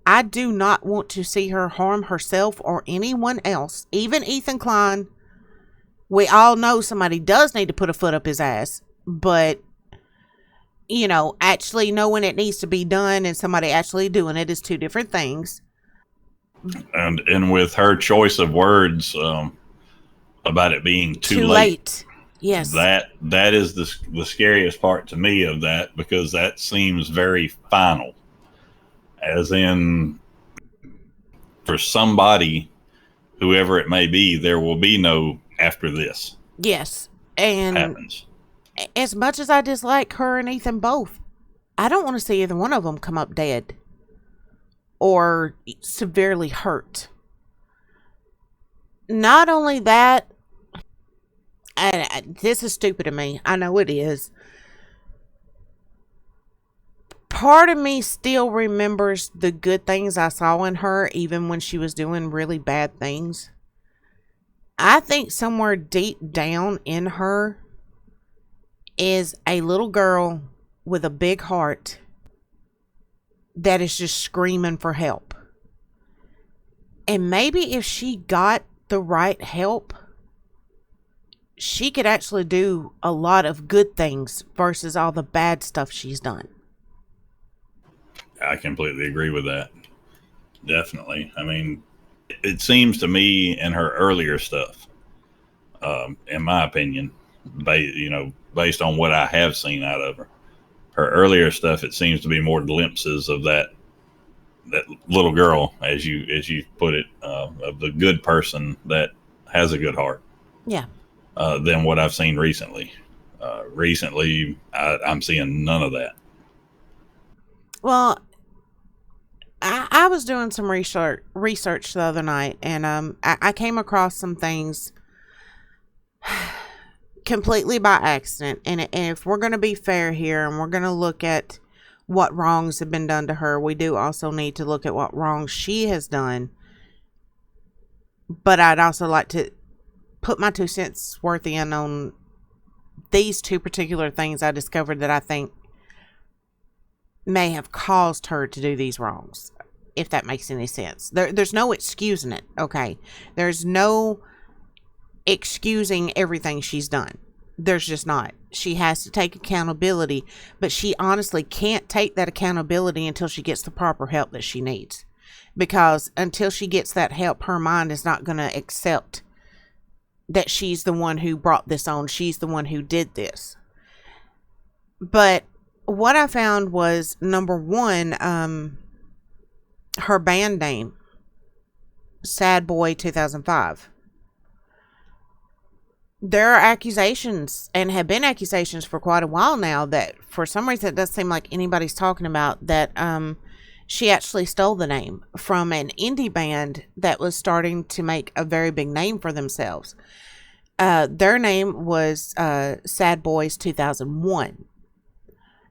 I do not want to see her harm herself or anyone else, even Ethan Klein. We all know somebody does need to put a foot up his ass, but, actually knowing it needs to be done and somebody actually doing it is two different things. And with her choice of words about it being too late. Yes. That is the scariest part to me of that, because that seems very final. As in, for somebody, whoever it may be, there will be no after this. Yes. And happens. As much as I dislike her and Ethan both, I don't want to see either one of them come up dead or severely hurt. Not only that, and this is stupid of me, I know it is. Part of me still remembers the good things I saw in her, even when she was doing really bad things. I think somewhere deep down in her is a little girl with a big heart that is just screaming for help. And maybe if she got the right help, she could actually do a lot of good things versus all the bad stuff she's done. I completely agree with that. Definitely. I mean, it seems to me in her earlier stuff, in my opinion, based on what I have seen out of her earlier stuff, it seems to be more glimpses of that little girl, as you put it, of the good person that has a good heart. Yeah. Than what I've seen recently. I'm seeing none of that. Well, I was doing some research the other night, and I came across some things completely by accident. And if we're going to be fair here, and we're going to look at what wrongs have been done to her, we do also need to look at what wrongs she has done. But I'd also like to put my 2 cents worth in on these two particular things I discovered that I think may have caused her to do these wrongs, if that makes any sense. There's no excusing it, okay? There's no excusing everything she's done. There's just not. She has to take accountability, but she honestly can't take that accountability until she gets the proper help that she needs. Because until she gets that help, her mind is not going to accept that she's the one who brought this on. She's the one who did this. But what I found was, number one, her band name, Sad Boy 2005. There are accusations, and have been accusations for quite a while now, that for some reason it doesn't seem like anybody's talking about, that she actually stole the name from an indie band that was starting to make a very big name for themselves. Their name was Sad Boys 2001.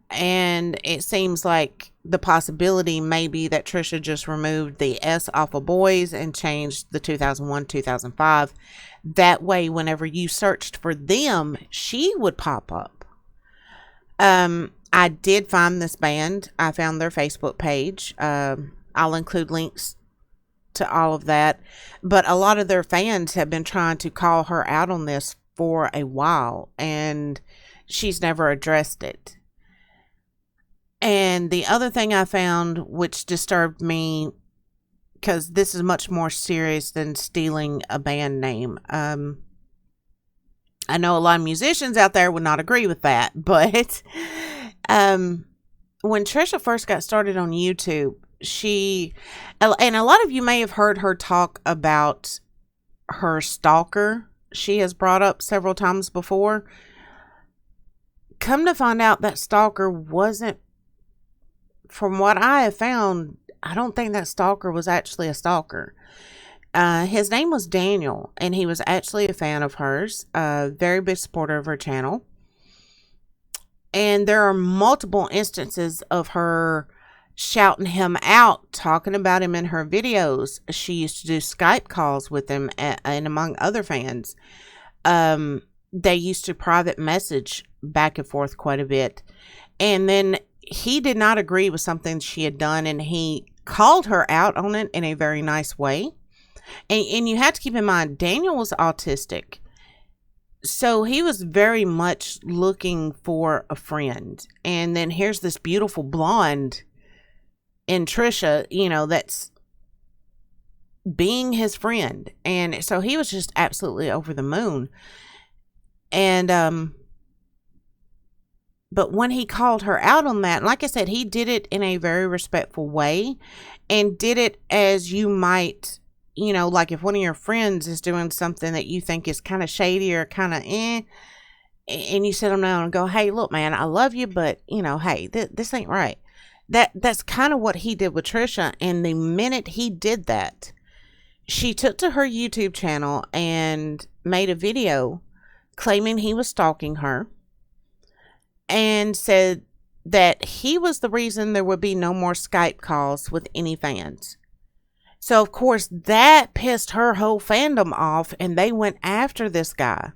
And it seems like the possibility may be that Trisha just removed the S off of boys and changed the 2001, 2005. That way, whenever you searched for them, she would pop up. I did find this band. I found their Facebook page. I'll include links to all of that. But a lot of their fans have been trying to call her out on this for a while, and she's never addressed it. And the other thing I found, which disturbed me, because this is much more serious than stealing a band name. I know a lot of musicians out there would not agree with that, but when Trisha first got started on YouTube, and a lot of you may have heard her talk about her stalker she has brought up several times before. Come to find out, that stalker wasn't, from what I have found, I don't think that stalker was actually a stalker. His name was Daniel, and he was actually a fan of hers, a very big supporter of her channel. And there are multiple instances of her shouting him out, talking about him in her videos. She used to do Skype calls with him, and among other fans. They used to private message back and forth quite a bit. And then he did not agree with something she had done, and he called her out on it in a very nice way. And you have to keep in mind, Daniel was autistic. So he was very much looking for a friend. And then here's this beautiful blonde in Trisha, that's being his friend. And so he was just absolutely over the moon. And, but when he called her out on that, like I said, he did it in a very respectful way, and did it as you might, like if one of your friends is doing something that you think is kind of shady or kind of and you sit them down and go, hey, look, man, I love you, but hey, this ain't right. That's kind of what he did with Trisha. And the minute he did that, she took to her YouTube channel and made a video claiming he was stalking her and said that he was the reason there would be no more Skype calls with any fans. So, of course, that pissed her whole fandom off, and they went after this guy.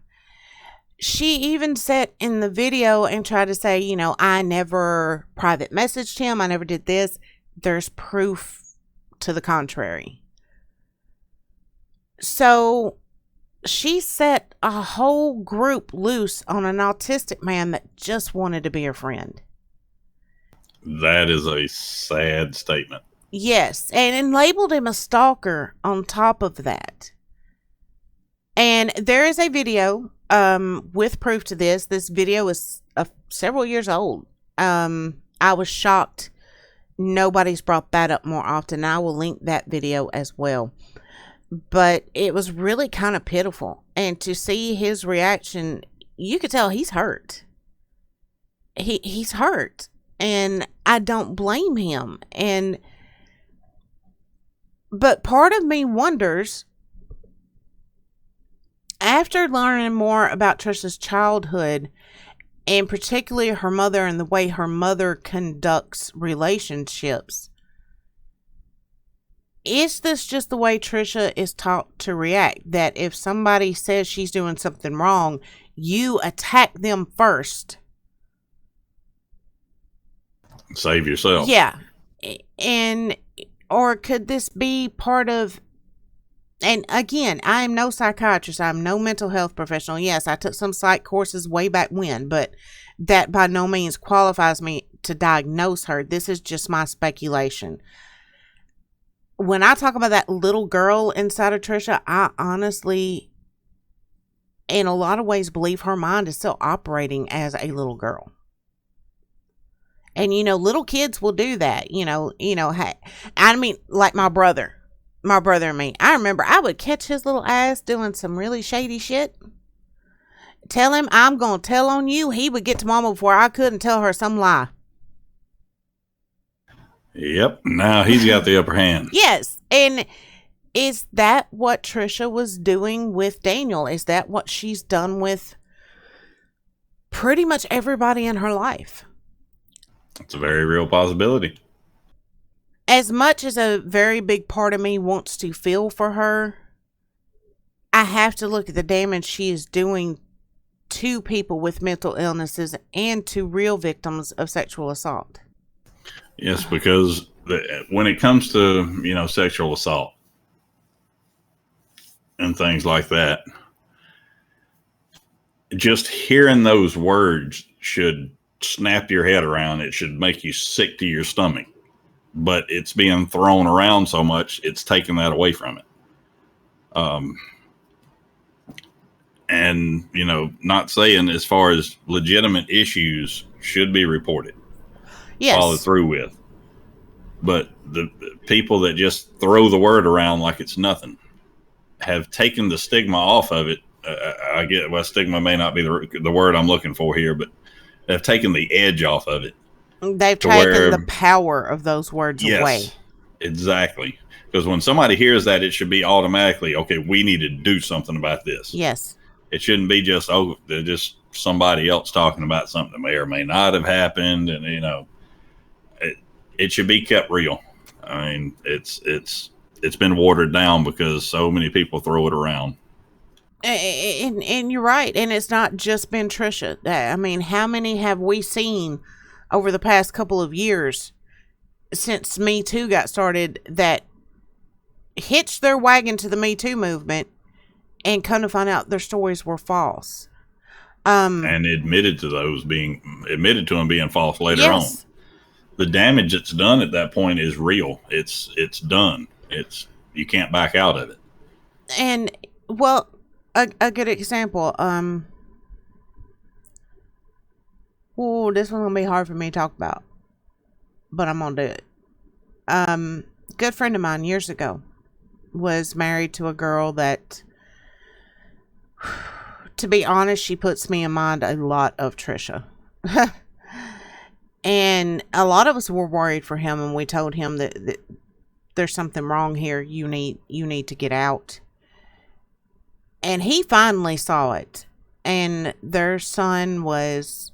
She even sat in the video and tried to say, I never private messaged him. I never did this. There's proof to the contrary. So she set a whole group loose on an autistic man that just wanted to be her friend. That is a sad statement. Yes, and labeled him a stalker on top of that. And there is a video with proof to this. This video is several years old. I was shocked nobody's brought that up more often. I will link that video as well. But it was really kind of pitiful. And to see his reaction, you could tell he's hurt. He's hurt. And I don't blame him. But part of me wonders, after learning more about Trisha's childhood, and particularly her mother and the way her mother conducts relationships, is this just the way Trisha is taught to react? That if somebody says she's doing something wrong, you attack them first. Save yourself. Yeah. Or could this be part of, and again, I am no psychiatrist. I'm no mental health professional. Yes, I took some psych courses way back when, but that by no means qualifies me to diagnose her. This is just my speculation. When I talk about that little girl inside of Trisha, I honestly, in a lot of ways, believe her mind is still operating as a little girl. And, little kids will do that, hey, I mean, like my brother and me. I remember I would catch his little ass doing some really shady shit. Tell him I'm going to tell on you. He would get to mama before I could and tell her some lie. Yep. Now he's got the upper hand. Yes. And is that what Trisha was doing with Daniel? Is that what she's done with pretty much everybody in her life? It's a very real possibility. As much as a very big part of me wants to feel for her, I have to look at the damage she is doing to people with mental illnesses and to real victims of sexual assault. Yes, because when it comes to, sexual assault and things like that, just hearing those words should snap your head around. It should make you sick to your stomach. But it's being thrown around so much, it's taking that away from it. And, not saying as far as legitimate issues should be reported. Yes. Follow through with. But the people that just throw the word around like it's nothing have taken the stigma off of it. I get, well, stigma may not be the word I'm looking for here, but they've taken the edge off of it. They've taken the power of those words away. Exactly. Because when somebody hears that, it should be automatically, okay, we need to do something about this. Yes. It shouldn't be just, they're just somebody else talking about something that may or may not have happened. And, it should be kept real. I mean, it's been watered down because so many people throw it around. And you're right. And it's not just been Trisha. I mean, how many have we seen over the past couple of years since Me Too got started that hitched their wagon to the Me Too movement and come to find out their stories were false? And admitted to them being false later on. The damage that's done at that point is real. It's done. You can't back out of it. And well, a good example. This one's gonna be hard for me to talk about, but I'm gonna do it. Good friend of mine years ago was married to a girl that to be honest, she puts me in mind a lot of Trisha. And a lot of us were worried for him, and we told him that there's something wrong here. You need to get out. And he finally saw it. And their son was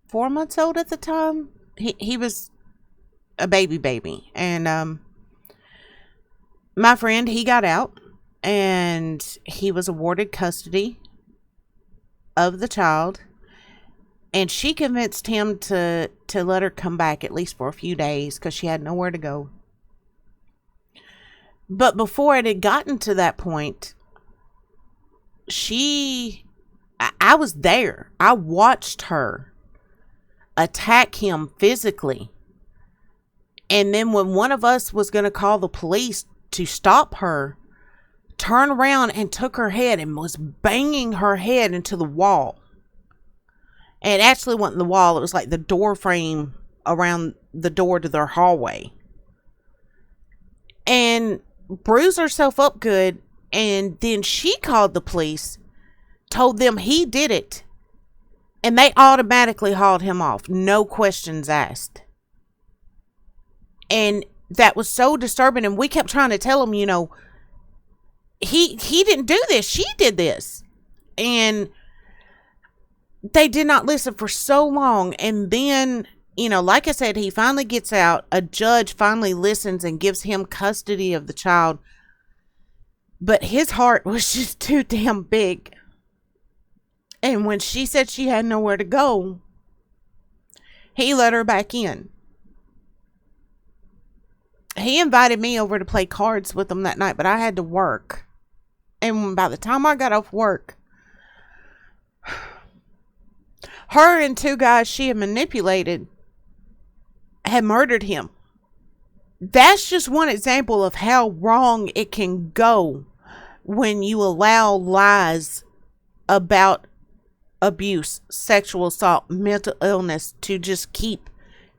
4 months old at the time. He was a baby. And my friend, he got out, and he was awarded custody of the child. And she convinced him to let her come back at least for a few days because she had nowhere to go. But before it had gotten to that point, I was there. I watched her attack him physically. And then when one of us was going to call the police to stop her, turned around and took her head and was banging her head into the wall. And it actually wasn't the wall. It was like the door frame around the door to their hallway. And bruised herself up good. And then she called the police, told them he did it. And they automatically hauled him off. No questions asked. And that was so disturbing. And we kept trying to tell him, he didn't do this. She did this. And they did not listen for so long. And then, like I said, he finally gets out. A judge finally listens and gives him custody of the child. But his heart was just too damn big. And when she said she had nowhere to go, he let her back in. He invited me over to play cards with him that night, but I had to work. And by the time I got off work, her and 2 guys she had manipulated had murdered him. That's just one example of how wrong it can go when you allow lies about abuse, sexual assault, mental illness to just keep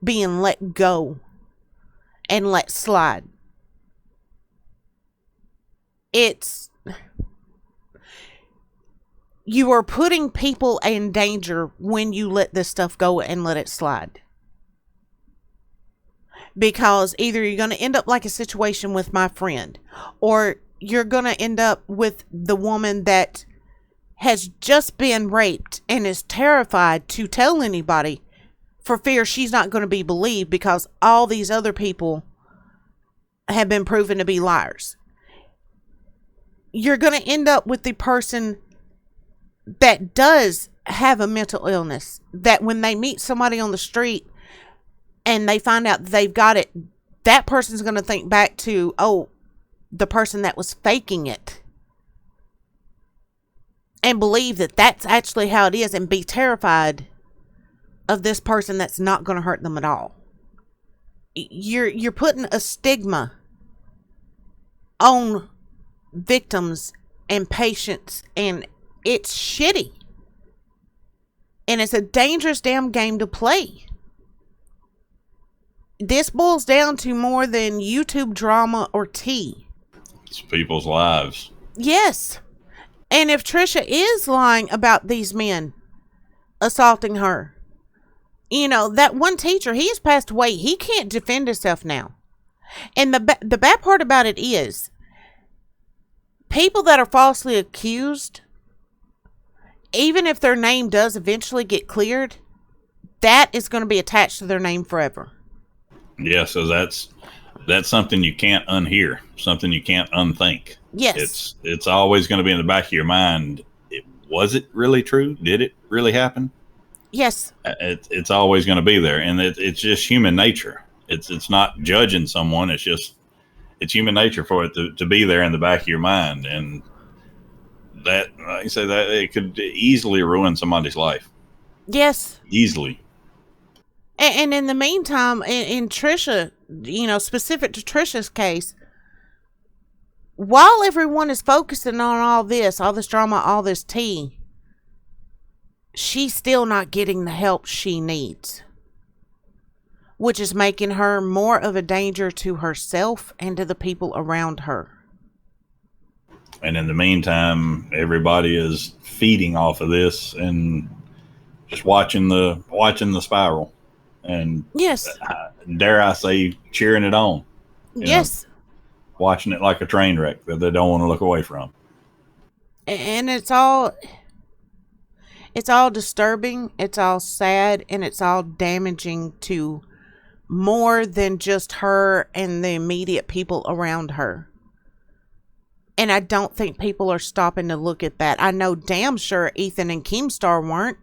being let go and let slide. You are putting people in danger when you let this stuff go and let it slide. Because either you're going to end up like a situation with my friend, or you're going to end up with the woman that has just been raped and is terrified to tell anybody for fear she's not going to be believed because all these other people have been proven to be liars. You're going to end up with the person that does have a mental illness, that when they meet somebody on the street and they find out that they've got it, that person's going to think back to, the person that was faking it, and believe that that's actually how it is, and be terrified of this person that's not going to hurt them at all. You're putting a stigma on victims and patients, and it's shitty. And it's a dangerous damn game to play. This boils down to more than YouTube drama or tea. It's people's lives. Yes. And if Trisha is lying about these men assaulting her, that one teacher, he has passed away. He can't defend himself now. And the bad part about it is, people that are falsely accused, even if their name does eventually get cleared, that is going to be attached to their name forever. Yeah, so that's something you can't unhear, something you can't unthink. Yes. It's always going to be in the back of your mind. Was it really true? Did it really happen? Yes. It's always going to be there, and it's just human nature. It's not judging someone. It's human nature for it to be there in the back of your mind, and that, like I say, that it could easily ruin somebody's life. Yes. Easily. And in the meantime, in Trisha, specific to Trisha's case, while everyone is focusing on all this drama, all this tea, she's still not getting the help she needs, which is making her more of a danger to herself and to the people around her. And in the meantime, everybody is feeding off of this and just watching the spiral, and Yes. dare I say, cheering it on. You know, Yes. watching it like a train wreck that they don't want to look away from. And it's all disturbing, it's all sad, and it's all damaging to more than just her and the immediate people around her. And I don't think people are stopping to look at that. I know damn sure Ethan and Keemstar weren't.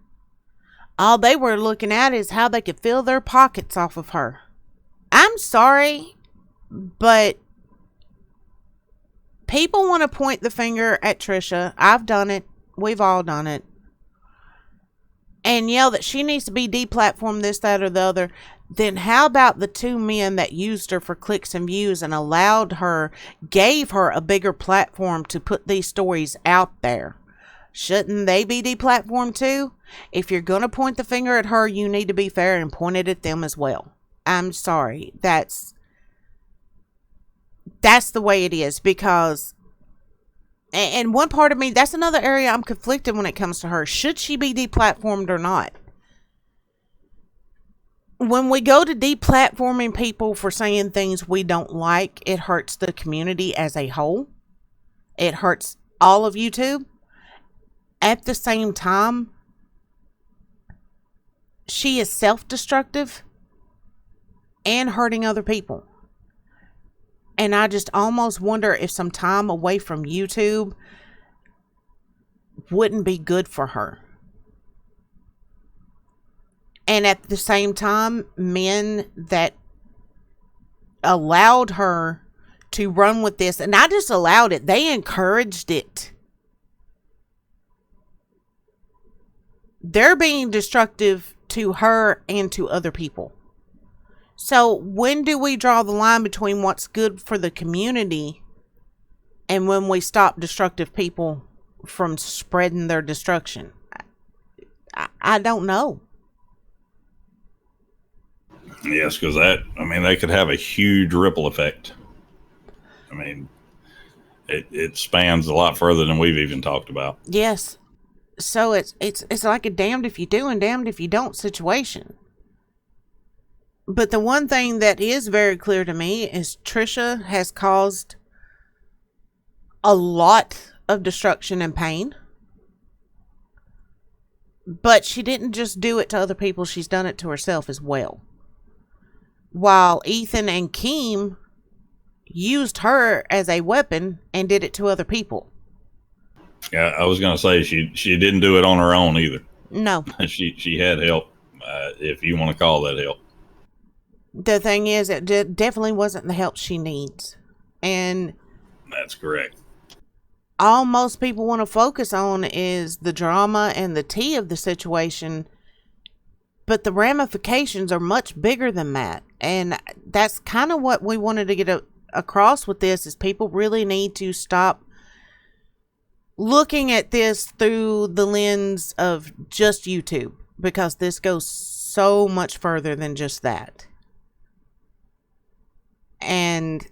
All they were looking at is how they could fill their pockets off of her. I'm sorry, but people want to point the finger at Trisha. I've done it. We've all done it. And yell that she needs to be deplatformed, this, that, or the other. Then how about the two men that used her for clicks and views and gave her a bigger platform to put these stories out there? Shouldn't they be deplatformed too? If you're going to point the finger at her, you need to be fair and point it at them as well. I'm sorry. That's the way it is, because, and one part of me, that's another area I'm conflicted when it comes to her. Should she be deplatformed or not? When we go to deplatforming people for saying things we don't like, it hurts the community as a whole. It hurts all of YouTube. At the same time, she is self-destructive and hurting other people. And I just almost wonder if some time away from YouTube wouldn't be good for her. And at the same time, men that allowed her to run with this, and not just allowed it, they encouraged it. They're being destructive to her and to other people. So when do we draw the line between what's good for the community and when we stop destructive people from spreading their destruction? I don't know. Yes, because they could have a huge ripple effect. I mean, it spans a lot further than we've even talked about. Yes. So it's like a damned if you do and damned if you don't situation. But the one thing that is very clear to me is Trisha has caused a lot of destruction and pain. But she didn't just do it to other people, she's done it to herself as well. While Ethan and Keem used her as a weapon and did it to other people. Yeah, I was going to say she didn't do it on her own either. No. She had help, if you want to call that help. The thing is, it definitely wasn't the help she needs. And that's correct. All most people want to focus on is the drama and the tea of the situation. But the ramifications are much bigger than that. And that's kind of what we wanted to get across with this, is people really need to stop looking at this through the lens of just YouTube, because this goes so much further than just that. And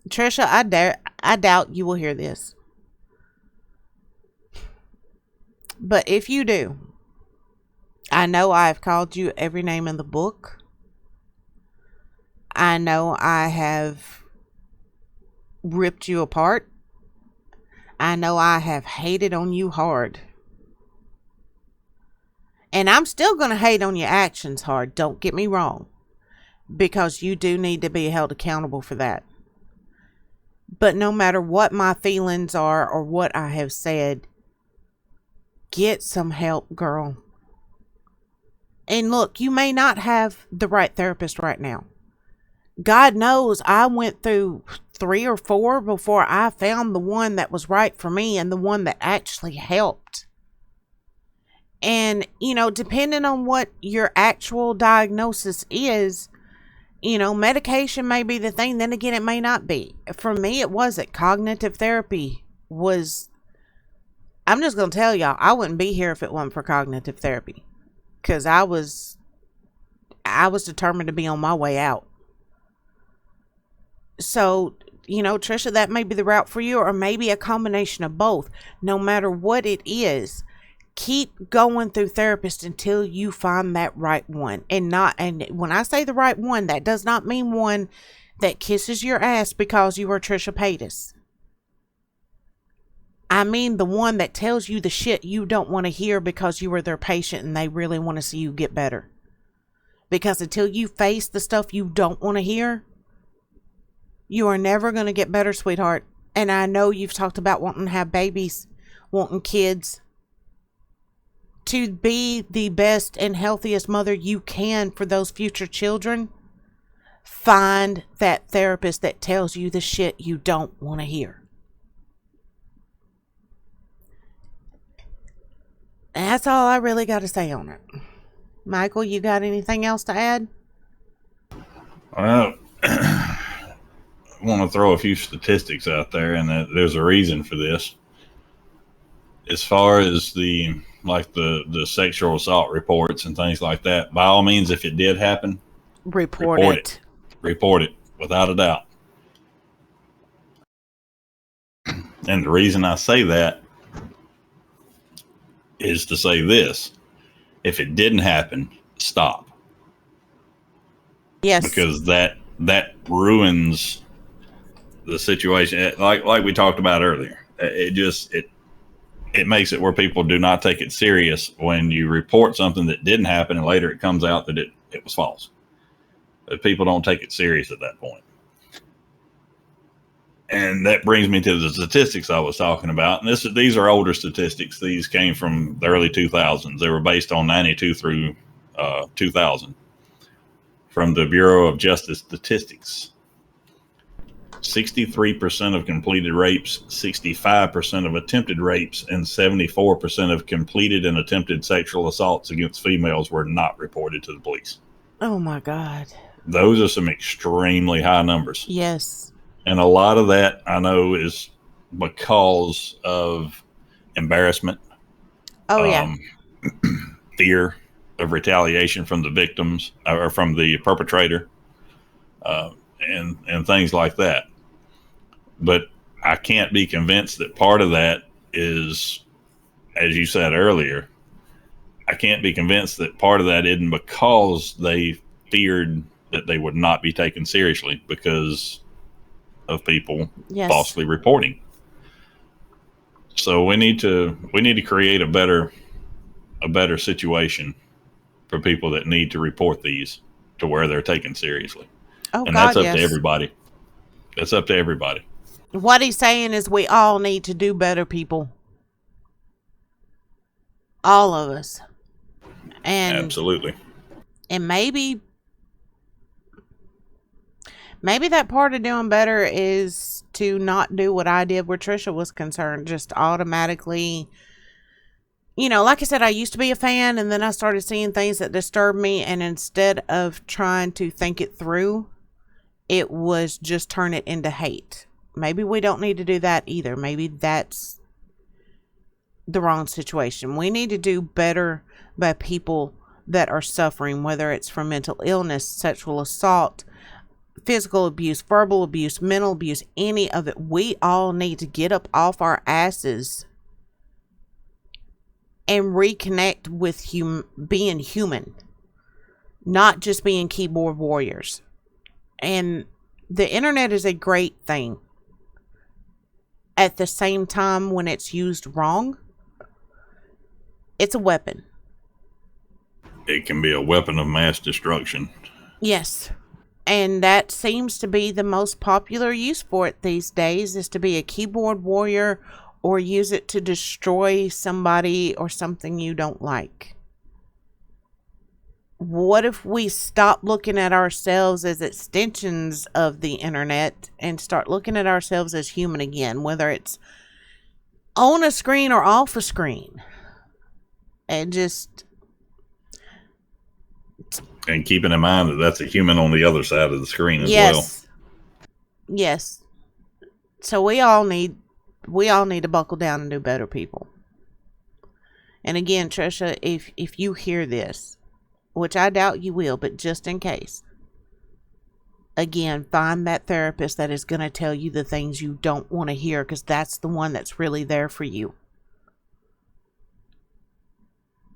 Trisha, I doubt you will hear this. But if you do, I know I have called you every name in the book. I know I have ripped you apart. I know I have hated on you hard. And I'm still going to hate on your actions hard, don't get me wrong. Because you do need to be held accountable for that. But no matter what my feelings are or what I have said, get some help, girl. And look, you may not have the right therapist right now. God knows I went through 3 or 4 before I found the one that was right for me and the one that actually helped. And, depending on what your actual diagnosis is, medication may be the thing. Then again, it may not be. For me, it wasn't. Cognitive therapy was... I'm just going to tell y'all, I wouldn't be here if it wasn't for cognitive therapy. Because I was determined to be on my way out. So, Trisha, that may be the route for you, or maybe a combination of both. No matter what it is, keep going through therapist until you find that right one. And when I say the right one, that does not mean one that kisses your ass because you are Trisha Paytas. I mean the one that tells you the shit you don't want to hear because you are their patient and they really want to see you get better. Because until you face the stuff you don't want to hear, you are never going to get better, sweetheart. And I know you've talked about wanting to have babies, wanting kids. To be the best and healthiest mother you can for those future children, find that therapist that tells you the shit you don't want to hear. And that's all I really got to say on it. Michael, you got anything else to add? Well, I want to throw a few statistics out there, and there's a reason for this. As far as the sexual assault reports and things like that, by all means, if it did happen, report it. Report it, without a doubt. And the reason I say that is to say this: if it didn't happen, stop. Yes. Because that ruins the situation. Like we talked about earlier. It makes it where people do not take it serious when you report something that didn't happen and later it comes out that it was false. But people don't take it serious at that point. And that brings me to the statistics I was talking about. And these are older statistics. These came from the early 2000s. They were based on 92 through 2000 from the Bureau of Justice Statistics. 63% of completed rapes, 65% of attempted rapes, and 74% of completed and attempted sexual assaults against females were not reported to the police. Oh my God. Those are some extremely high numbers. Yes. And a lot of that I know is because of embarrassment. Oh, yeah. Fear of retaliation from the victims or from the perpetrator, and things like that. But I can't be convinced that part of that is, as you said earlier, I can't be convinced that part of that isn't because they feared that they would not be taken seriously because of people falsely reporting. So we need to create a better situation for people that need to report these to where they're taken seriously. Oh, and God, that's up to everybody. That's up to everybody. What he's saying is we all need to do better, people. All of us. And absolutely. And maybe that part of doing better is to not do what I did where Trisha was concerned. Just automatically, like I said, I used to be a fan, and then I started seeing things that disturbed me, and instead of trying to think it through, it was just turn it into hate. Maybe we don't need to do that either. Maybe that's the wrong situation. We need to do better by people that are suffering, whether it's from mental illness, sexual assault, physical abuse, verbal abuse, mental abuse, any of it. We all need to get up off our asses and reconnect with being human, not just being keyboard warriors. And the internet is a great thing. At the same time, when it's used wrong, it's a weapon. It can be a weapon of mass destruction. Yes. And that seems to be the most popular use for it these days, is to be a keyboard warrior or use it to destroy somebody or something you don't like. What if we stop looking at ourselves as extensions of the internet and start looking at ourselves as human again, whether it's on a screen or off a screen? And keeping in mind that that's a human on the other side of the screen as well. Yes. So we all need to buckle down and do better, people. And again, Trisha, if you hear this, which I doubt you will, but just in case, Again, find that therapist that is going to tell you the things you don't want to hear, because that's the one that's really there for you.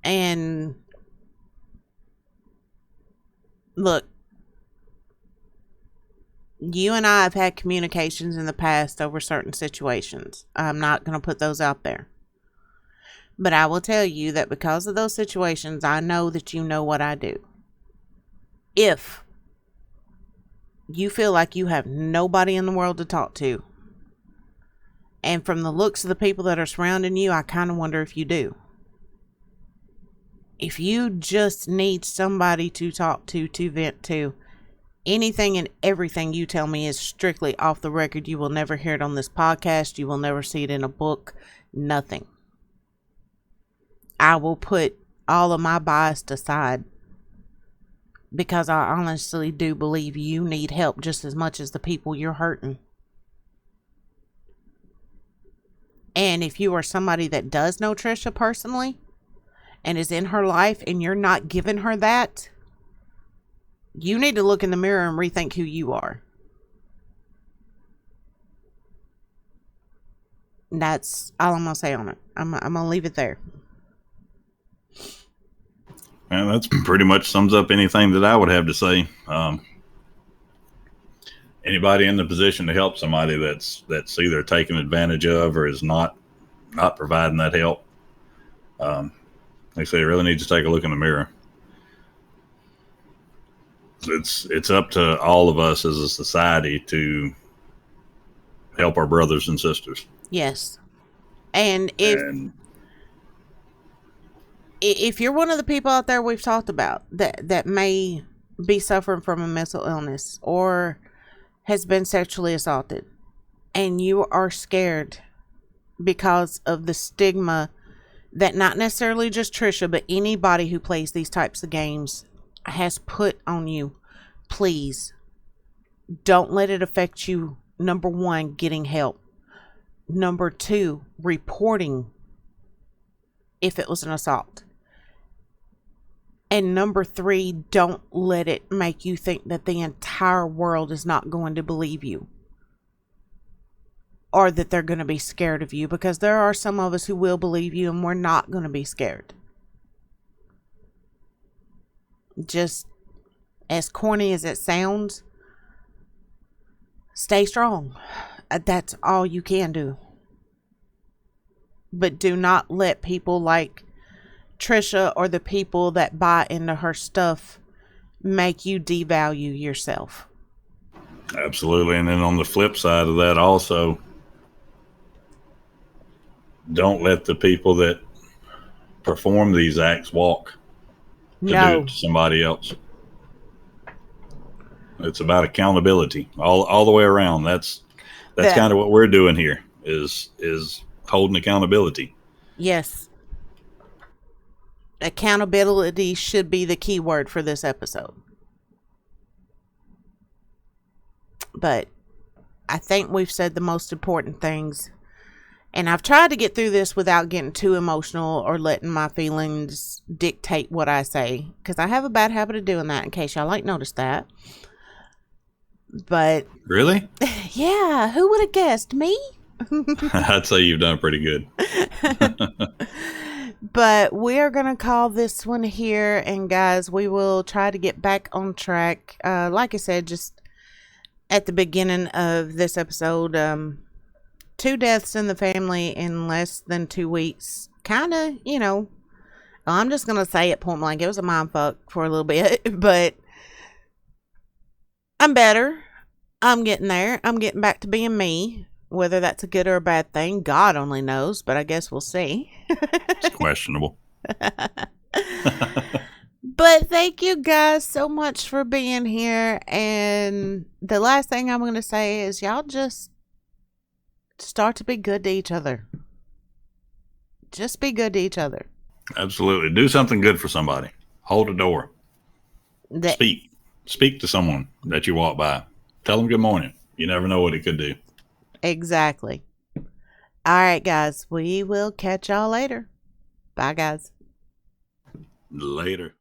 And look, you and I have had communications in the past over certain situations. I'm not going to put those out there. But I will tell you that because of those situations, I know that you know what I do. If you feel like you have nobody in the world to talk to, and from the looks of the people that are surrounding you, I kind of wonder if you do. If you just need somebody to talk to vent to, anything and everything you tell me is strictly off the record. You will never hear it on this podcast. You will never see it in a book. Nothing. I will put all of my bias aside, because I honestly do believe you need help just as much as the people you're hurting. And if you are somebody that does know Trisha personally and is in her life and you're not giving her that, you need to look in the mirror and rethink who you are. That's all I'm going to say on it. I'm going to leave it there. And that's pretty much sums up anything that I would have to say. Anybody in the position to help somebody that's either taken advantage of or is not providing that help, like I say, really needs to take a look in the mirror. It's up to all of us as a society to help our brothers and sisters. Yes. And if you're one of the people out there we've talked about that may be suffering from a mental illness or has been sexually assaulted, and you are scared because of the stigma that not necessarily just Trisha, but anybody who plays these types of games has put on you, please don't let it affect you. Number one, getting help. Number two, reporting if it was an assault. And number three, don't let it make you think that the entire world is not going to believe you, or that they're going to be scared of you, because there are some of us who will believe you and we're not going to be scared. Just as corny as it sounds, stay strong. That's all you can do. But do not let people like Trisha or the people that buy into her stuff make you devalue yourself. Absolutely. And then on the flip side of that also, don't let the people that perform these acts walk to do it to somebody else. It's about accountability all the way around. That's kind of what we're doing here is holding accountability. Yes. Accountability should be the key word for this episode. But I think we've said the most important things. And I've tried to get through this without getting too emotional or letting my feelings dictate what I say, because I have a bad habit of doing that, in case y'all like noticed that. But really? Yeah, who would have guessed? Me? I'd say you've done pretty good. But we're going to call this one here. And guys, we will try to get back on track. Like I said, just at the beginning of this episode, 2 deaths in the family in less than 2 weeks. Kind of, I'm just going to say it point blank. It was a mind fuck for a little bit, but I'm better. I'm getting there. I'm getting back to being me. Whether that's a good or a bad thing, God only knows, but I guess we'll see. It's questionable. But thank you guys so much for being here. And the last thing I'm going to say is y'all just start to be good to each other. Just be good to each other. Absolutely. Do something good for somebody. Hold a door. Speak to someone that you walk by. Tell them good morning. You never know what it could do. Exactly. All right, guys. We will catch y'all later. Bye, guys. Later.